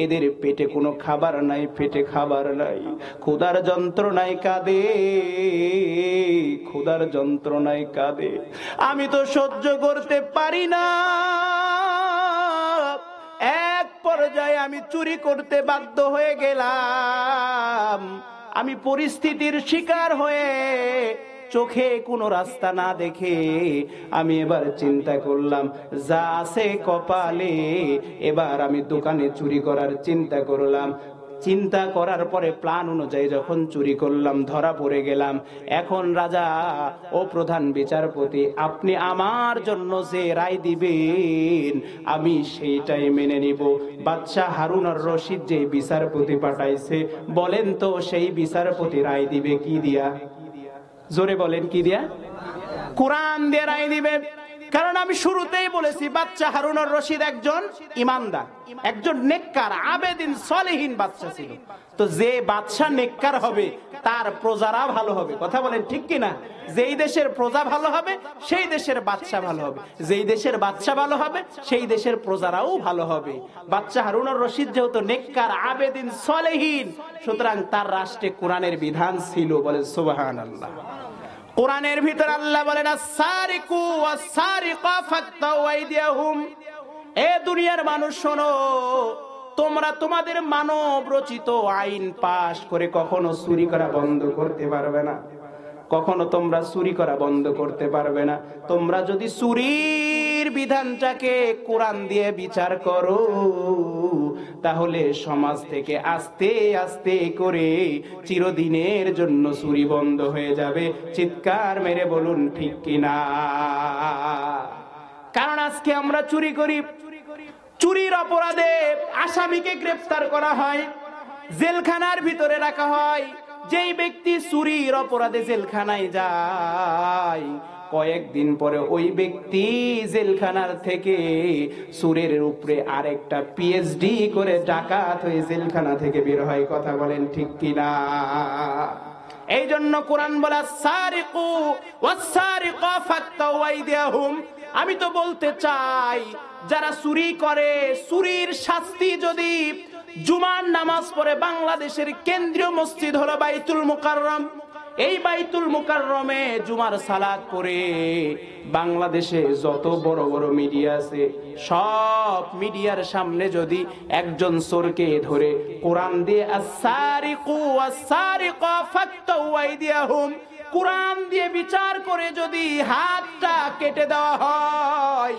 এদের পেটে কোনো খাবার নাই, পেটে খাবার নাই, ক্ষুধার যন্ত্রণায় কাঁদে, ক্ষুধার যন্ত্রণায় কাঁদে। আমি তো সহ্য করতে পারি না, এক পর্যায়ে আমি চুরি করতে বাধ্য হয়ে গেলাম। আমি পরিস্থিতির শিকার হয়ে চোখে কোনো রাস্তা না দেখে আমি এবার চিন্তা করলাম, যা আছে কপালে, এবার আমি দোকানে চুরি করার চিন্তা করলাম। চিন্তা করার পরে প্ল্যান অনুযায়ী যখন চুরি করলাম, ধরা পড়ে গেলাম। এখন রাজা ও প্রধান বিচারপতি, আপনি আমার জন্য যে রায় দিবেন আমি সেইটাই মেনে নিব। বাদশাহ হারুন আর রশিদ যে বিচারপতি পাঠাইছে, বলেন তো সেই বিচারপতি রায় দিবে কি দিয়া? জোরে বলেন, কি দিয়া? কোরআন দিয়ে রায় দিবে। কারণ আমি শুরুতেই বলেছি, বাদশাহ হারুন আর রশিদ একজন ইমানদার, একজন নেককার আবেদিন সলেহীন বাদশাহ ছিল। তো যে বাদশাহ নেককার হবে তার প্রজারা ভালো হবে। কথা বলেন ঠিক কিনা? যেই দেশের প্রজা ভালো হবে সেই দেশের বাদশাহ ভালো হবে, যেই দেশের বাদশাহ ভালো হবে সেই দেশের প্রজারাও ভালো হবে। বাদশাহ হারুন আর রশিদ যেহেতু নেককার আবেদিন সলেহীন, সুতরাং তার রাষ্ট্রে কোরআনের বিধান ছিল। বলে সুবহানাল্লাহ। কোরআনের ভিতর আল্লাহ বলেন, আস-সারিকু ওয়াস-সারিকা ফাকতাউ আইদিয়াহুম। এ দুনিয়ার মানুষ শোনো, তোমরা তোমাদের মানব রচিত আইন পাশ করে কখনো চুরি করা বন্ধ করতে পারবে না, কখনো তোমরা চুরি করা বন্ধ করতে পারবে না। তোমরা যদি চুরির বিধানটাকে কোরআন দিয়ে বিচার করো, তাহলে সমাজ থেকে আস্তে আস্তে করে চিরদিনের জন্য চুরি বন্ধ হয়ে যাবে। চিৎকার মেরে বলুন ঠিক কিনা? কারণ আজকে আমরা চুরি করি, চুরির অপরাধে আসামিকে গ্রেফতার করা হয়, জেলখানার ভিতরে রাখা হয়। যেই ব্যক্তি চুরির অপরাধে জেলখানায় যায়, কয়েকদিন পরে ওই ব্যক্তি জেলখানার থেকে চুরের উপরে আরেকটা পিএইচডি করে ডাকাত হয়ে জেলখানা থেকে বের হয়। কথা বলেন ঠিক কিনা? এই জন্য কোরআন বলে, আস-সারিকু ওয়াস-সারিকা ফাকতাউ আইদিয়াহুম। আমি তো বলতে চাই, যারা চুরি করে, চুরির শাস্তি যদি জুমার নামাজ পড়ে, বাংলাদেশের কেন্দ্রীয় মসজিদ হলো বাইতুল মুকাররম, এই বাইতুল মুকাররমে জুমার সালাত পড়ে বাংলাদেশে যত বড় বড় মিডিয়া আছে সব মিডিয়ার সামনে যদি একজন চোরকে ধরে কোরআন দিয়ে আস-সারিকু ওয়াস-সারিকা ফাকতাউ আইদিয়াহুম, কোরআন দিয়ে বিচার করে যদি হাতটা কেটে দেওয়া হয়,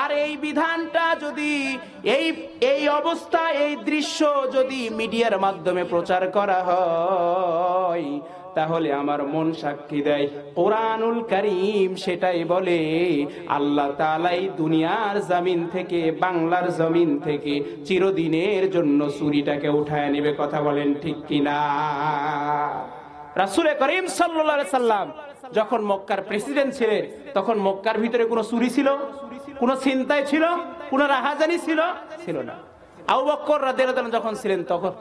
আর এই বিধানটা যদি এই অবস্থা, এই দৃশ্য যদি মিডিয়ার মাধ্যমে প্রচার করা হয়, তাহলে আমার মন সাক্ষী দেয়, কোরআনুল কারীম সেটাই বলে, আল্লাহ তাআলা এই দুনিয়ার জমিন থেকে, বাংলার জমিন থেকে চিরদিনের জন্য চুরিটাকে উঠায় নেবে। কথা বলেন ঠিক কিনা? রাসূল করিম সাল্লাল্লাহু আলাইহি সাল্লাম যখন মক্কার প্রেসিডেন্ট ছিলেন, তখন মক্কার ভিতরে কোনো চুরি ছিল, কোনো ছিনতাই ছিল, কোনো রাহাজানি ছিল? ছিল না। আবু বকর রাদিয়াল্লাহু আনহু যখন ছিলেন তখন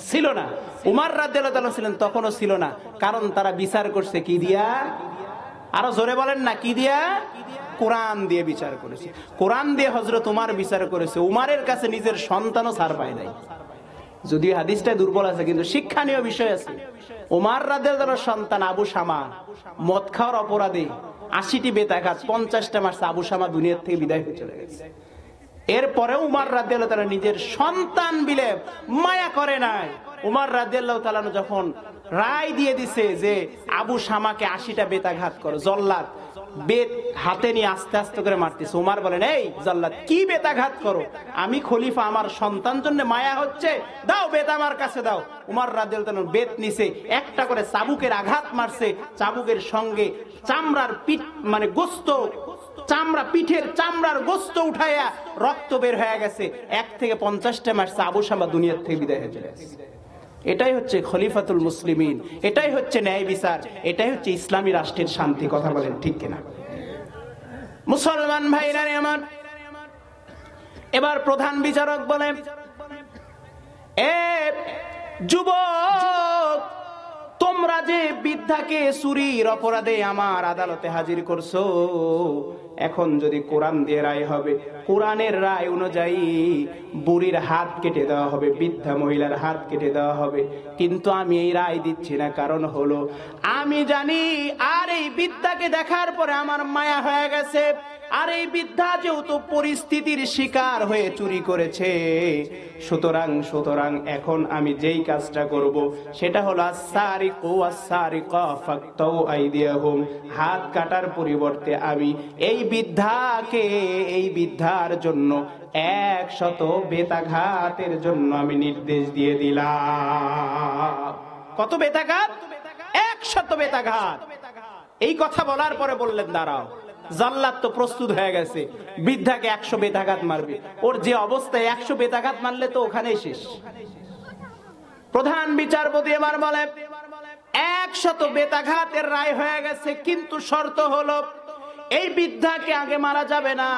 ছিল না, উমর রাদিয়াল্লাহু আনহু ছিলেন তখনও ছিল না। কারণ তারা বিচার করছে কি দিয়া? আরো জোরে বলেন না, কি দিয়া? কোরআন দিয়ে বিচার করেছে। কোরআন দিয়ে হযরত উমর বিচার করেছে। উমরের কাছে নিজের সন্তানও ছাড় পায় নাই। যদিও হাদিসটা দুর্বল আছে, কিন্তু শিক্ষণীয় বিষয় আছে। ওমর রাদিয়াল্লাহু আনহুর সন্তান আবু শামা মদ খাওয়ার অপরাধে 80টি বেতাঘাত, 50টা মারছে। আবু শামা দুনিয়ার থেকে বিদায় হয়ে চলে গেছে। এরপরে উমর রাদিয়াল্লাহু তাআলা নিজের সন্তান বিলে মায়া করে নাই। উমর রাদিয়াল্লাহু তাআলা যখন রায় দিয়ে দিছে যে আবু শামাকে 80টা বেতাঘাত করো, জল্লাদ বেত হাতে নিয়ে আস্তে আস্তে করে মারতেছে। উমর বলেন, এই জল্লাদ কি বেতাঘাত করো, আমি খলিফা, আমার সন্তান জন্য মায়া হচ্ছে, দাও বেত আমার কাছে দাও। উমর রাদিয়াল্লাহু তাআলা বেত নিছে, একটা করে চাবুকের আঘাত মারছে। চাবুকের সঙ্গে চামড়ার পিঠ মানে গোস্ত, চামড়া, পিঠের চামড়ার গোস্ত উঠাইয়া রক্ত বের হয়ে গেছে। 1 থেকে 50টা মারছে। আবু শামা দুনিয়ার থেকে বিদায় হয়ে চলে গেছে। এটাই হচ্ছে খলিফাতুল মুসলিমিন, এটাই হচ্ছে ন্যায় বিচার, এটাই হচ্ছে ইসলামী রাষ্ট্রের শান্তি। কথা বলেন ঠিক কিনা? মুসলমান ভাইরা আমার, এবার প্রধান বিচারক বলে, এ যুবক, তোমরা যে বৃদ্ধাকে চুরির অপরাধে আমার আদালতে হাজির করছো, এখন যদি কোরআন দিয়ে রায় হবে, কোরআনের রায় অনুযায়ী বুড়ির হাত কেটে দেওয়া হবে, বৃদ্ধা মহিলার হাত কেটে দেওয়া হবে। কিন্তু আমি এই রায় দিচ্ছি না, কারণ হলো আমি জানি আর এই বৃদ্ধাকে দেখার পরে আমার মায়া হয়ে গেছে। আর এই বৃদ্ধা যেহেতু পরিস্থিতির শিকার হয়ে চুরি করেছে, সুতরাং এখন আমি যেই কাজটা করব সেটা হলো আস-সারিকু ওয়াস-সারিকা ফাকতাউ আইদিয়াহুম, হাত কাটার পরিবর্তে আমি এই বৃদ্ধার জন্য 100 বেতাঘাতের জন্য আমি নির্দেশ দিয়ে দিলাম। কত বেতাঘাত? 100 বেতাঘাত। এই কথা বলার পরে বললেন, দাঁড়াও, জাল্লাদ তো প্রস্তুত হয়ে গেছে, বৃদ্ধাকে 100 বেতাঘাত মারবে। ওর যে অবস্থায় 100 বেতাঘাত মারলে তো ওখানেই শেষ। প্রধান বিচারপতি এবার বলে, 100 বেতাঘাতের রায় হয়ে গেছে, কিন্তু শর্ত হলো এই বৃদ্ধাকে আগে মারা যাবে না।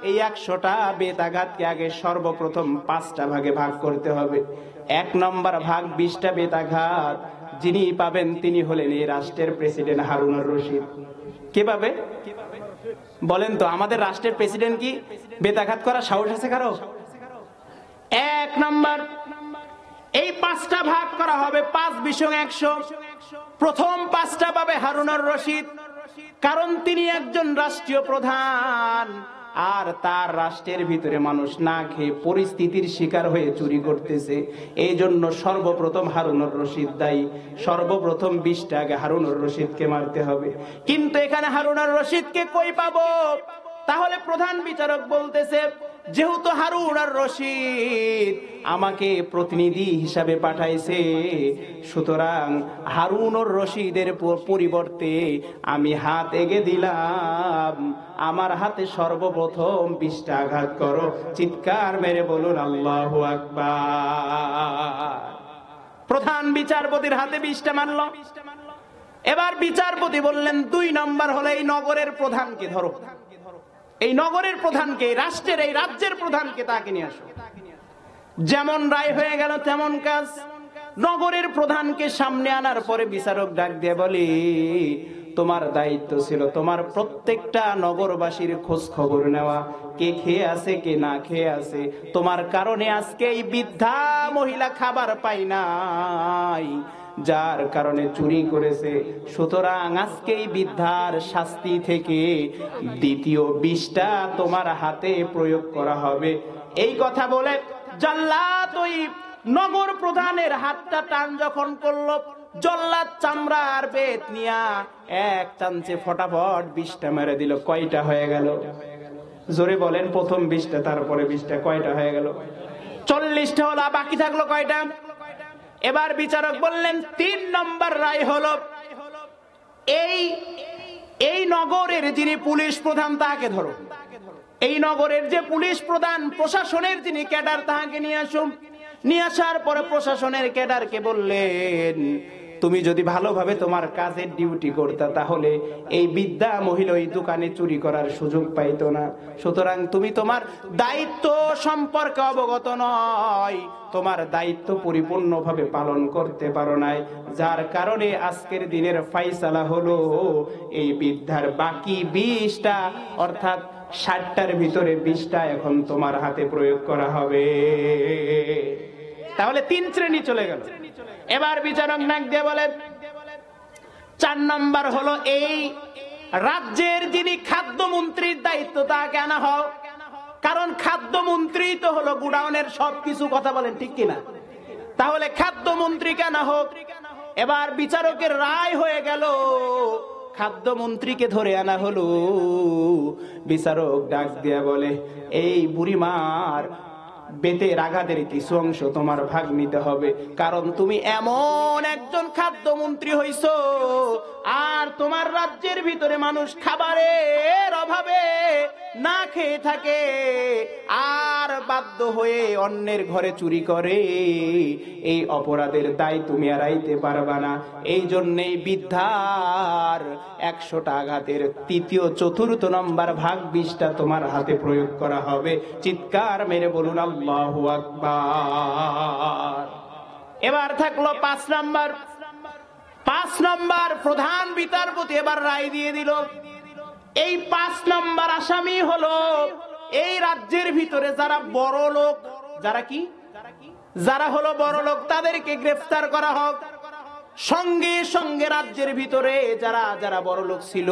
এই 100টা বেতাঘাতকে আগে সর্বপ্রথম 5টা ভাগে ভাগ করতে হবে। 1 নম্বর ভাগ 20টা বেতাঘাত যিনি পাবেন তিনি হলেন এই রাষ্ট্রের প্রেসিডেন্ট হারুনুর রশিদ। কে পাবে বলেন তো? আমাদের রাষ্ট্রের প্রেসিডেন্ট কি বেতাঘাত করার সাহস আছে কারো? 1 নম্বর, এই 5টা ভাগ করা হবে, 5-100। প্রথম 5টা পাবে হারুনুর রশিদ, কারণ তিনি একজন রাষ্ট্রীয় প্রধান, আর তার রাষ্ট্রের ভিতরে মানুষ না খেয়ে পরিস্থিতির শিকার হয়ে চুরি করতেছে। এই জন্য সর্বপ্রথম হারুনুর রশিদ দায়ী। সর্বপ্রথম 20টা আগে হারুনুর রশিদকে মারতে হবে। কিন্তু এখানে হারুনুর রশিদকে কই পাবো? তাহলে প্রধান বিচারক বলতেছে, যেহেতু হারুনুর রশিদ আমাকে প্রতিনিধি হিসাবে পাঠাইছে, সুতরাং হারুনুর রশিদের পরিবর্তে আমি হাত এগিয়ে দিলাম। আমার হাতে সর্বপ্রথম 20টা আঘাত করো। চিৎকার মেরে বলুন আল্লাহু আকবার। প্রধান বিচারপতির হাতে 20টা মারল। এবার বিচারপতি বললেন, 2 নম্বর হলো এই নগরের প্রধানকে ধরো, এই নগরের প্রধানকে, রাষ্ট্রের এই রাজ্যের প্রধানকে, তাকে নিয়ে আসো। যেমন রায় হয়ে গেল তেমন কাজ। নগরের প্রধানকে সামনে আনার পরে বিচারক ডাক দিয়ে বলে, তোমার দায়িত্ব ছিল তোমার প্রত্যেকটা নগরবাসীর খোঁজ খবর নেওয়া, কে খেয়ে আছে কে না খেয়ে আছে। তোমার কারণে আজকে এই বৃদ্ধা মহিলা খাবার পাই নাই, যার কারণে চুরি করেছে। সুতরাং আজকে এই বৃদ্ধার শাস্তি থেকে দ্বিতীয় 20টা তোমার হাতে প্রয়োগ করা হবে। এই কথা বলে জাল্লাদ ওই নগর প্রধানের হাতটা টান যখন করলো, জল্লাদ চামড়ার বেত নিয়া এক চান্সে ফটাফট 20টা মেরে দিল। কয়টা হয়ে গেল? জোরে বলেন। প্রথম 20টা, তারপরে 20টা, কয়টা হয়ে গেল? 40টা হলো। বাকি থাকলো কয়টা? এবার বিচারক বললেন, 3 নম্বর রায় হলো এই নগরের যিনি পুলিশ প্রধান তাকে ধরো। এই নগরের যে পুলিশ প্রধান, প্রশাসনের যিনি ক্যাডার, তাহাকে নিয়ে আসুন। নিয়ে আসার পরে প্রশাসনের ক্যাডারকে বললেন, তুমি যদি ভালোভাবে তোমার কাজের ডিউটি করতে, তাহলে এই বৃদ্ধা মহিলা ওই দোকানে চুরি করার সুযোগ পাইতো না। সুতরাং তুমি তোমার দায়িত্ব সম্পর্কে অবগত নয়, তোমার দায়িত্ব পরিপূর্ণভাবে পালন করতে পারো নাই, যার কারণে আজকের দিনের ফাইসালা হলো এই বৃদ্ধার বাকি 20টা, অর্থাৎ 60টার ভিতরে 20টা এখন তোমার হাতে প্রয়োগ করা হবে। তাহলে 3 শ্রেণী চলে গেল। এবার বিচারক নাক দিয়ে বলে 4 নম্বর হলো এই রাজ্যের যিনি খাদ্যমন্ত্রীর দায়িত্ব তাকে আনা হোক, কারণ খাদ্যমন্ত্রী তো হলো গুডাউনের সবকিছু, কথা বলেন ঠিক কিনা? তাহলে খাদ্যমন্ত্রী কেন হোক। এবার বিচারকের রায় হয়ে গেল, খাদ্যমন্ত্রীকে ধরে আনা হলো। বিচারক ডাক দিয়া বলে এই বুড়িমার বেতের আঘাতের কিছু অংশ তোমার ভাগ নিতে হবে, কারণ তুমি এমন একজন খাদ্যমন্ত্রী হইছো আর তোমার রাজ্যের ভিতরে মানুষ খাবারের অভাবে না খেয়ে থাকে আর বাধ্য হয়ে অন্যের ঘরে চুরি করে, এই অপরাধের দায় তুমি এড়াইতে পারবা না। এই জন্যই বৃদ্ধার 100টা আঘাতের 3য় 4র্থ নম্বর ভাগ 20টা তোমার হাতে প্রয়োগ করা হবে। চিৎকার মেরে বলুন আল্লাহু আকবার। এবার থাকলো 5 নম্বর। 5 নম্বর প্রধান বিচারপতি এবার রায় দিয়ে দিল, এই 5 নম্বর আসামি হলো এই রাজ্যের ভিতরে যারা বড় লোক, যারা কি, যারা হলো বড় লোক তাদেরকে গ্রেফতার করা হোক। সঙ্গে সঙ্গে রাজ্যের ভিতরে যারা যারা বড় লোক ছিল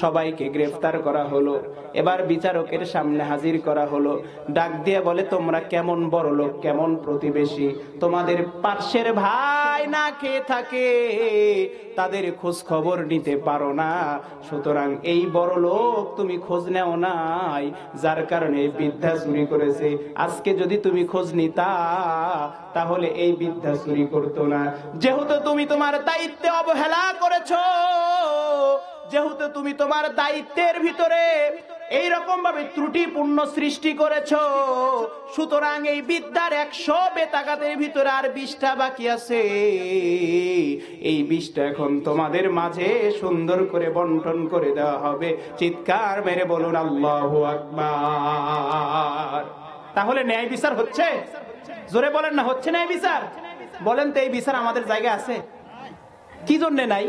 সবাইকে গ্রেফতার করা হলো। এবার বিচারকের সামনে হাজির করা হলো। ডাক দিয়ে বলে তোমরা কেমন বড় লোক, কেমন প্রতিবেশী, তোমাদের পাশের ভাই না খেয়ে থাকে, তাদের খোঁজ খবর নিতে পারো না, সুতরাং এই বড় লোক তুমি খোঁজ নেও নাই, যার কারণে বৃদ্ধা চুরি করেছে। আজকে যদি তুমি খোঁজ নিতা তাহলে এই বৃদ্ধা চুরি করতো না। যেহেতু তুমি তোমার দায়িত্বে অবহেলা করেছো, যেহেতু তুমি তোমার দায়িত্বের ভিতরে এই রকম ভাবে ত্রুটিপূর্ণ সৃষ্টি করেছো, সুতরাং এই বৃদ্ধার 100 বেতাঘাতের ভিতরে আর 20টা বাকি আছে, এই 20টা এখন তোমাদের মাঝে সুন্দর করে বন্টন করে দেওয়া হবে। চিৎকার মেরে বলুন আল্লাহু আকবার। তাহলে ন্যায় বিচার হচ্ছে? জোরে বলেন না, হচ্ছে ন্যায় বিচার? বলেন তো এই বিচার আমাদের জায়গায় আছে? কি জন্য নাই?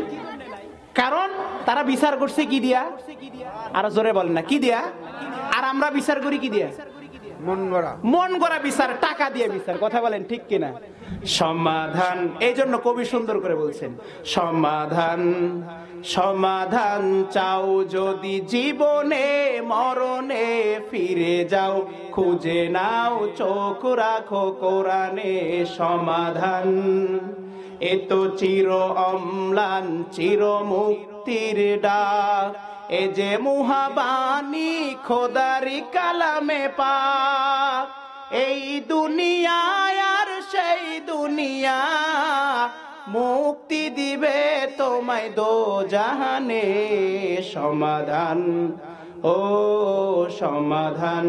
কারণ তারা বিচার করছে কি দিয়া? আর জোরে বলেন না, কি দিয়া? আর আমরা বিচার করি কি দিয়া? মন গড়া বিচার, টাকা দিয়ে বিচার, কথা বলেন ঠিক কিনা? সমাধান, এই জন্য কবি সুন্দর করে বলছেন, সমাধান সমাধান চাও যদি জীবনে মরণে, ফিরে যাও খুঁজে নাও চোখ রাখো কোরআনে। সমাধান এ তো চির অম্লান চির মুক্তির ডাক, এ যে মুহাবানী খোদারি কালামে পাক। এই দুনিয়ায় আর সেই দুনিয়া মুক্তি দিবে তোমায় দোজাহানে। সমাধান ও সমাধান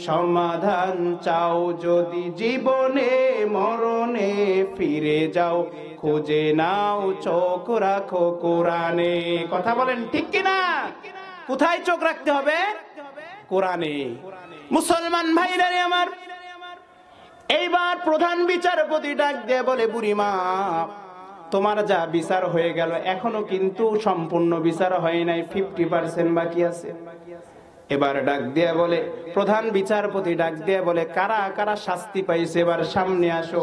সমাধান চাও যদি জীবনে মরণে, ফিরে যাও খুঁজে নাও চোখ রাখো কোরআনে। কথা বলেন ঠিক কিনা? কোথায় চোখ রাখতে হবে? কোরআনে। মুসলমান ভাইরা আমার, এইবার প্রধান বিচারপতি ডাক দিয়ে বলে বুড়িমা তোমার যা বিচার হয়ে গেল এখনো কিন্তু সম্পূর্ণ বিচার হয় নাই, 50% বাকি আছে। এবার ডাক দিয়ে বলে প্রধান বিচারপতি ডাক দিয়ে বলে কারা কারা শাস্তি পাইছে এবার সামনে আসো।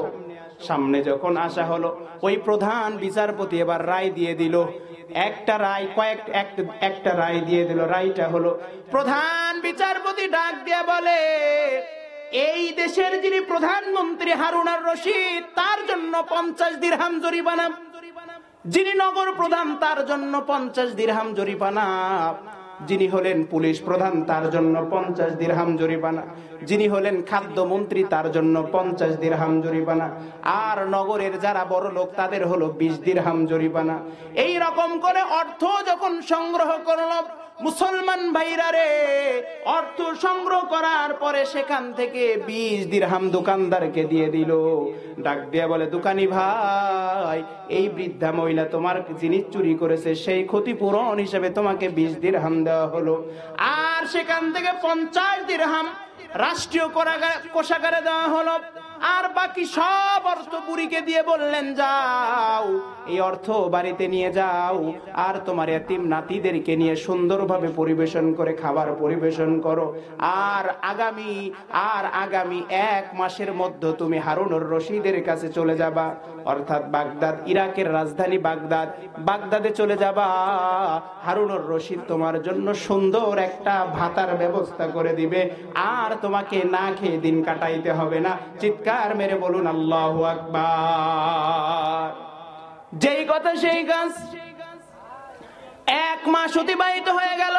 সামনে যখন আসা হলো ওই প্রধান বিচারপতি এবার রায় দিয়ে দিল। একটা রায় একটা রায় দিয়ে দিল। রায়টা হলো প্রধান বিচারপতি ডাক দিয়ে বলে এই দেশের যিনি প্রধানমন্ত্রী হারুন আর রশিদ তার জন্য 50 দিরহাম জরিমানা, যিনি নগর প্রধান তার জন্য 50 দিরহাম জরিমানা, যিনি হলেন পুলিশ প্রধান তার জন্য 50 দিরহাম জরিমানা, যিনি হলেন খাদ্যমন্ত্রী তার জন্য 50 দিরহাম জরিমানা, আর নগরের যারা বড় লোক তাদের হলো 20 দিরহাম জরিমানা। এই রকম করে অর্থ যখন সংগ্রহ করল মুসলমান ভাইরা রে, অর্থ সংগ্রহ করার পরে সেখান থেকে 20 দিরহাম দোকানদারকে দিয়ে দিল। ডাক দিয়ে বলে দোকানি ভাই এই বৃদ্ধা মহিলা তোমার জিনিস চুরি করেছে, সেই ক্ষতিপূরণ হিসেবে তোমাকে 20 দিরহাম দেওয়া হলো। আর সেখান থেকে 50 দিরহাম রাষ্ট্রীয় কোষাগারে দেওয়া হলো। আর বাকি সব অর্থ বুড়িকে দিয়ে বললেন যাও এই অর্থ বাড়িতে নিয়ে যাও, আর তোমার এতিম নাতিদেরকে নিয়ে সুন্দরভাবে পরিবেশন করে খাবার পরিবেশন করো। আর আগামী 1 মাসের মধ্যে তুমি হারুনুর রশিদের কাছে চলে যাবা, অর্থাৎ বাগদাদ, ইরাকের রাজধানী বাগদাদে চলে যাবা। হারুনুর রশিদ তোমার জন্য সুন্দর একটা ভাতার ব্যবস্থা করে দিবে, আর তোমাকে না খেয়ে দিন কাটাইতে হবে না। চিৎকার মেরে বলুন আল্লাহু আকবার। যেই কথা সেই কাজ। 1 মাস অতিবাহিত হয়ে গেল।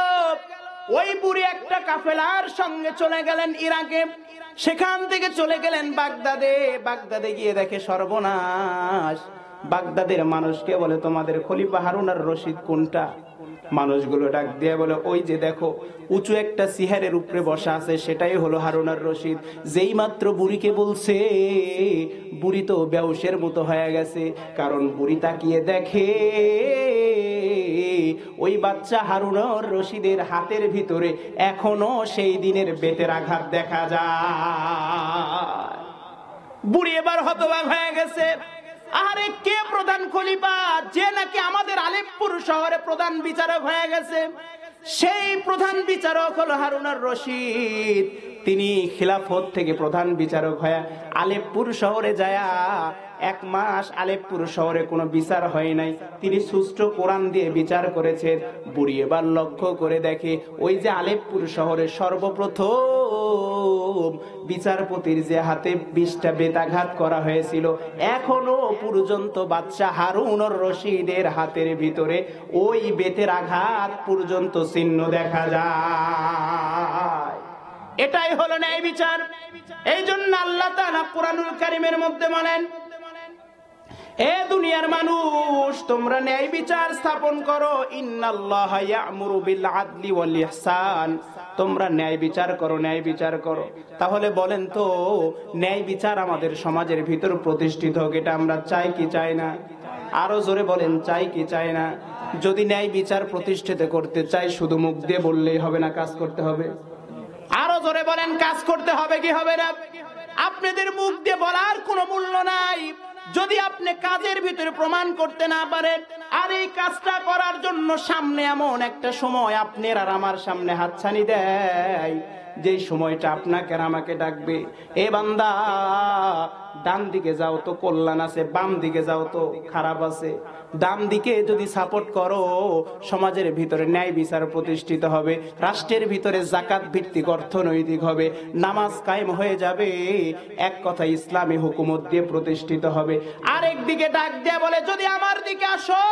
ওই বুড়ি একটা কাফেলার সঙ্গে চলে গেলেন ইরাকে, সেখান থেকে চলে গেলেন বাগদাদে গিয়ে দেখে সর্বনাশ। বাগদাদের মানুষকে বলে, তোমাদের খলিফা হারুনুর রশিদ কোনটা? মানুষগুলো ডাক দিয়ে বলে, ওই যে দেখো উঁচু একটা সিহারের উপরে বসা আছে, সেটাই হলো হারুনুর রশিদ। যেই মাত্র বুড়িকে বলছে, বুড়ি তো বেহুশের মতো হয়ে গেছে, কারণ বুড়ি তাকিয়ে দেখে ওই বাচ্চা হারুনুর রশিদের হাতের ভিতরে এখনো সেই দিনের বেতের আঘাত দেখা যায়। বুড়ি এবার হতবাক হয়ে গেছে। আরে কে প্রধান খলিফা, যে নাকি আমাদের আলেপ্পুর শহরে প্রধান বিচারক হয়ে গেছে? সেই প্রধান বিচারক হলো হারুনুর রশিদ। তিনি খিলাফত থেকে প্রধান বিচারক হয়ে আলেপ্পুর শহরে যায়া 1 মাস আলেপ্পুর শহরে কোনো বিচার হয় নাই, তিনি সুষ্ঠু কোরআন দিয়ে বিচার করেছেন। বুড়ি এবার লক্ষ্য করে দেখে, ওই যে আলেপ্পুর শহরে সর্বপ্রথম বিচারপতির যে হাতে 20টা বেতাঘাত করা হয়েছিল, এখনো পর্যন্ত বাদশা হারুনুর রশিদের হাতের ভিতরে ওই বেতের আঘাত পর্যন্ত চিহ্ন দেখা যায়। এটাই হলো ন্যায় বিচার। এই জন্য আল্লাহ তাআলা কুরআনুল কারীমের মধ্যে বলেন, এ দুনিয়ার মানুষ, তোমরা ন্যায় বিচার স্থাপন করো। ইন্নাল্লাহা ইয়া'মুরু বিল আদলি ওয়াল ইহসান। তোমরা ন্যায় বিচার করো, ন্যায় বিচার করো। তাহলে বলেন তো, ন্যায় বিচার আমাদের সমাজের ভিতর প্রতিষ্ঠিত হোক, এটা আমরা চাই কি চাই না? আরো জোরে বলেন, চাই কি চাই না? যদি ন্যায় বিচার প্রতিষ্ঠিত করতে চাই, শুধু মুখ দিয়ে বললেই হবে না, কাজ করতে হবে। আরো জোরে বলেন, কাজ করতে হবে কি হবে না? আপনাদের মুখ দিয়ে বলার কোনো মূল্য নাই যদি আপনি কাজের ভিতরে প্রমাণ করতে না পারেন। আর এই কাজটা করার জন্য সামনে এমন একটা সময় আপনার আর আমার সামনে হাতছানি দেয়, যেই সময়টা আপনাকে আর আমাকে ডাকবে, এ বান্দা ডান দিকে যাও তো কল্যাণ আছে, বাম দিকে যাও তো খারাপ আছে। ডান দিকে যদি সাপোর্ট করো, সমাজের ভিতরে ন্যায় বিচার প্রতিষ্ঠিত হবে, রাষ্ট্রের ভিতরে যাকাত ভিত্তিক অর্থনৈতিক হবে, নামাজ কায়েম হয়ে যাবে, এক কথা ইসলামী হুকুমত দিয়ে প্রতিষ্ঠিত হবে। আরেক দিকে ডাক দিয়ে বলে, যদি আমার দিকে আসো,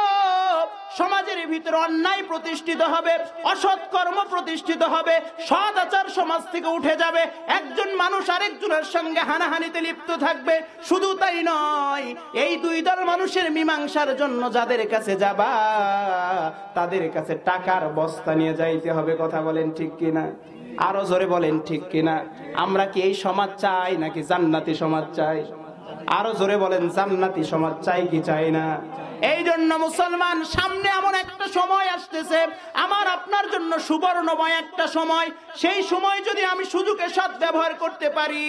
সমাজের ভিতরে অন্যায় প্রতিষ্ঠিত হবে, অসৎ কর্ম প্রতিষ্ঠিত হবে, সৎ আচার সমাজ থেকে উঠে যাবে, একজন মানুষ আরেকজনের সঙ্গে হানাহানিতে লিপ্ত থাকবে। শুধু তাই নয়, এই দুই দল মানুষের মীমাংসার জন্য যাদের কাছে যাবা, তাদের কাছে টাকার বস্তা নিয়ে যাইতে হবে। কথা বলেন ঠিক কিনা? আরো জোরে বলেন ঠিক কিনা? আমরা কি এই সমাজ চাই নাকি জান্নাতি সমাজ চাই? আরো জোরে বলেন, জান্নাতি সমাজ চাই কি চাই না? এই জন্য মুসলমান, সামনে এমন একটা সময় আসতেছে, আমার আপনার জন্য সুবর্ণময় একটা সময়। সেই সময় যদি আমি সুযোগে সৎ ব্যবহার করতে পারি,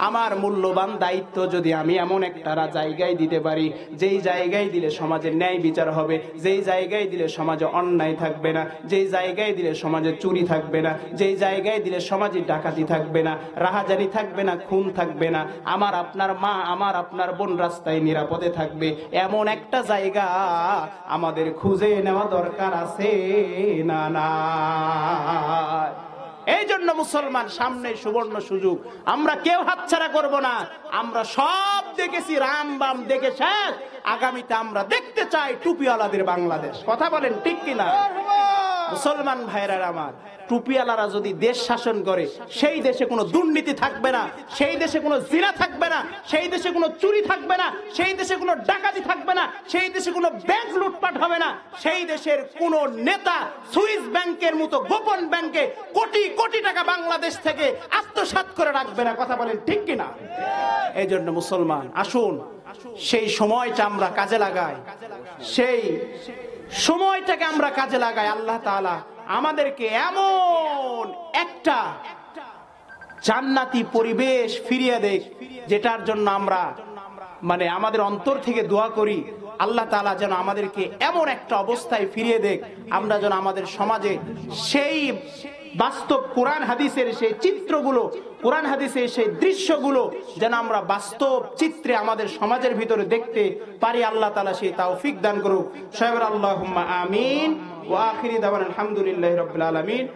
আমার মূল্যবান দায়িত্ব যদি আমি এমন একটা জায়গায় দিতে পারি, যেই জায়গায় দিলে সমাজে ন্যায় বিচার হবে, যেই জায়গায় দিলে সমাজে অন্যায় থাকবে না, যেই জায়গায় দিলে সমাজে চুরি থাকবে না, যেই জায়গায় দিলে সমাজে ডাকাতি থাকবে না, রাহাজানি থাকবে না, খুন থাকবে না, আমার আপনার মা, আমার আপনার বোন রাস্তায় নিরাপদে থাকবে, এমন একটা জায়গা আমাদের খুঁজে নেওয়া দরকার আছে না? না। এই জন্য মুসলমান, সামনে সুবর্ণ সুযোগ, আমরা কেউ হাতছাড়া করব না। আমরা সব দেখেছি, রাম বাম দেখে শেষ, আগামীতে আমরা দেখতে চাই টুপিওয়ালাদের বাংলাদেশ। কথা বলেন ঠিক কিনা? মুসলমান ভাইরা আমার, টুপিওয়ালারা যদি দেশ শাসন করে, সেই দেশে কোনো দুর্নীতি থাকবে না, সেই দেশে কোনো জিনা থাকবে না, সেই দেশে কোনো চুরি থাকবে না, সেই দেশে কোনো ডাকাতি থাকবে না, সেই দেশে কোনো ব্যাংক লুটপাট হবে না, সেই দেশের কোনো নেতা সুইস ব্যাংকের মতো গোপন ব্যাংকে কোটি কোটি টাকা বাংলাদেশ থেকে আত্মসাৎ করে রাখবে না। কথা বলেন ঠিক কিনা? এই জন্য মুসলমান, আসুন সেই সময়টা আমরা কাজে লাগাই, সেই সময়টাকে আমরা কাজে লাগাই। আল্লাহ তাআলা আমাদেরকে এমন একটা জান্নাতি পরিবেশ ফিরিয়ে দেখ, যেটার জন্য আমরা আমাদের অন্তর থেকে দোয়া করি, আল্লাহ তাআলা যেন আমাদেরকে এমন একটা অবস্থায় ফিরিয়ে দেয়, আমরা যেন আমাদের সমাজে সেই বাস্তব কোরআন হাদিসের সেই চিত্রগুলো, কোরআন হাদিসের সেই দৃশ্যগুলো যেন আমরা বাস্তব চিত্রে আমাদের সমাজের ভিতরে দেখতে পারি। আল্লাহ তাআলা সেই তৌফিক দান করুক। সবাই আল্লাহুম্মা আমিন। ওয়া আখিরি দাওয়ানা আলহামদুলিল্লাহি রাব্বিল আলামিন।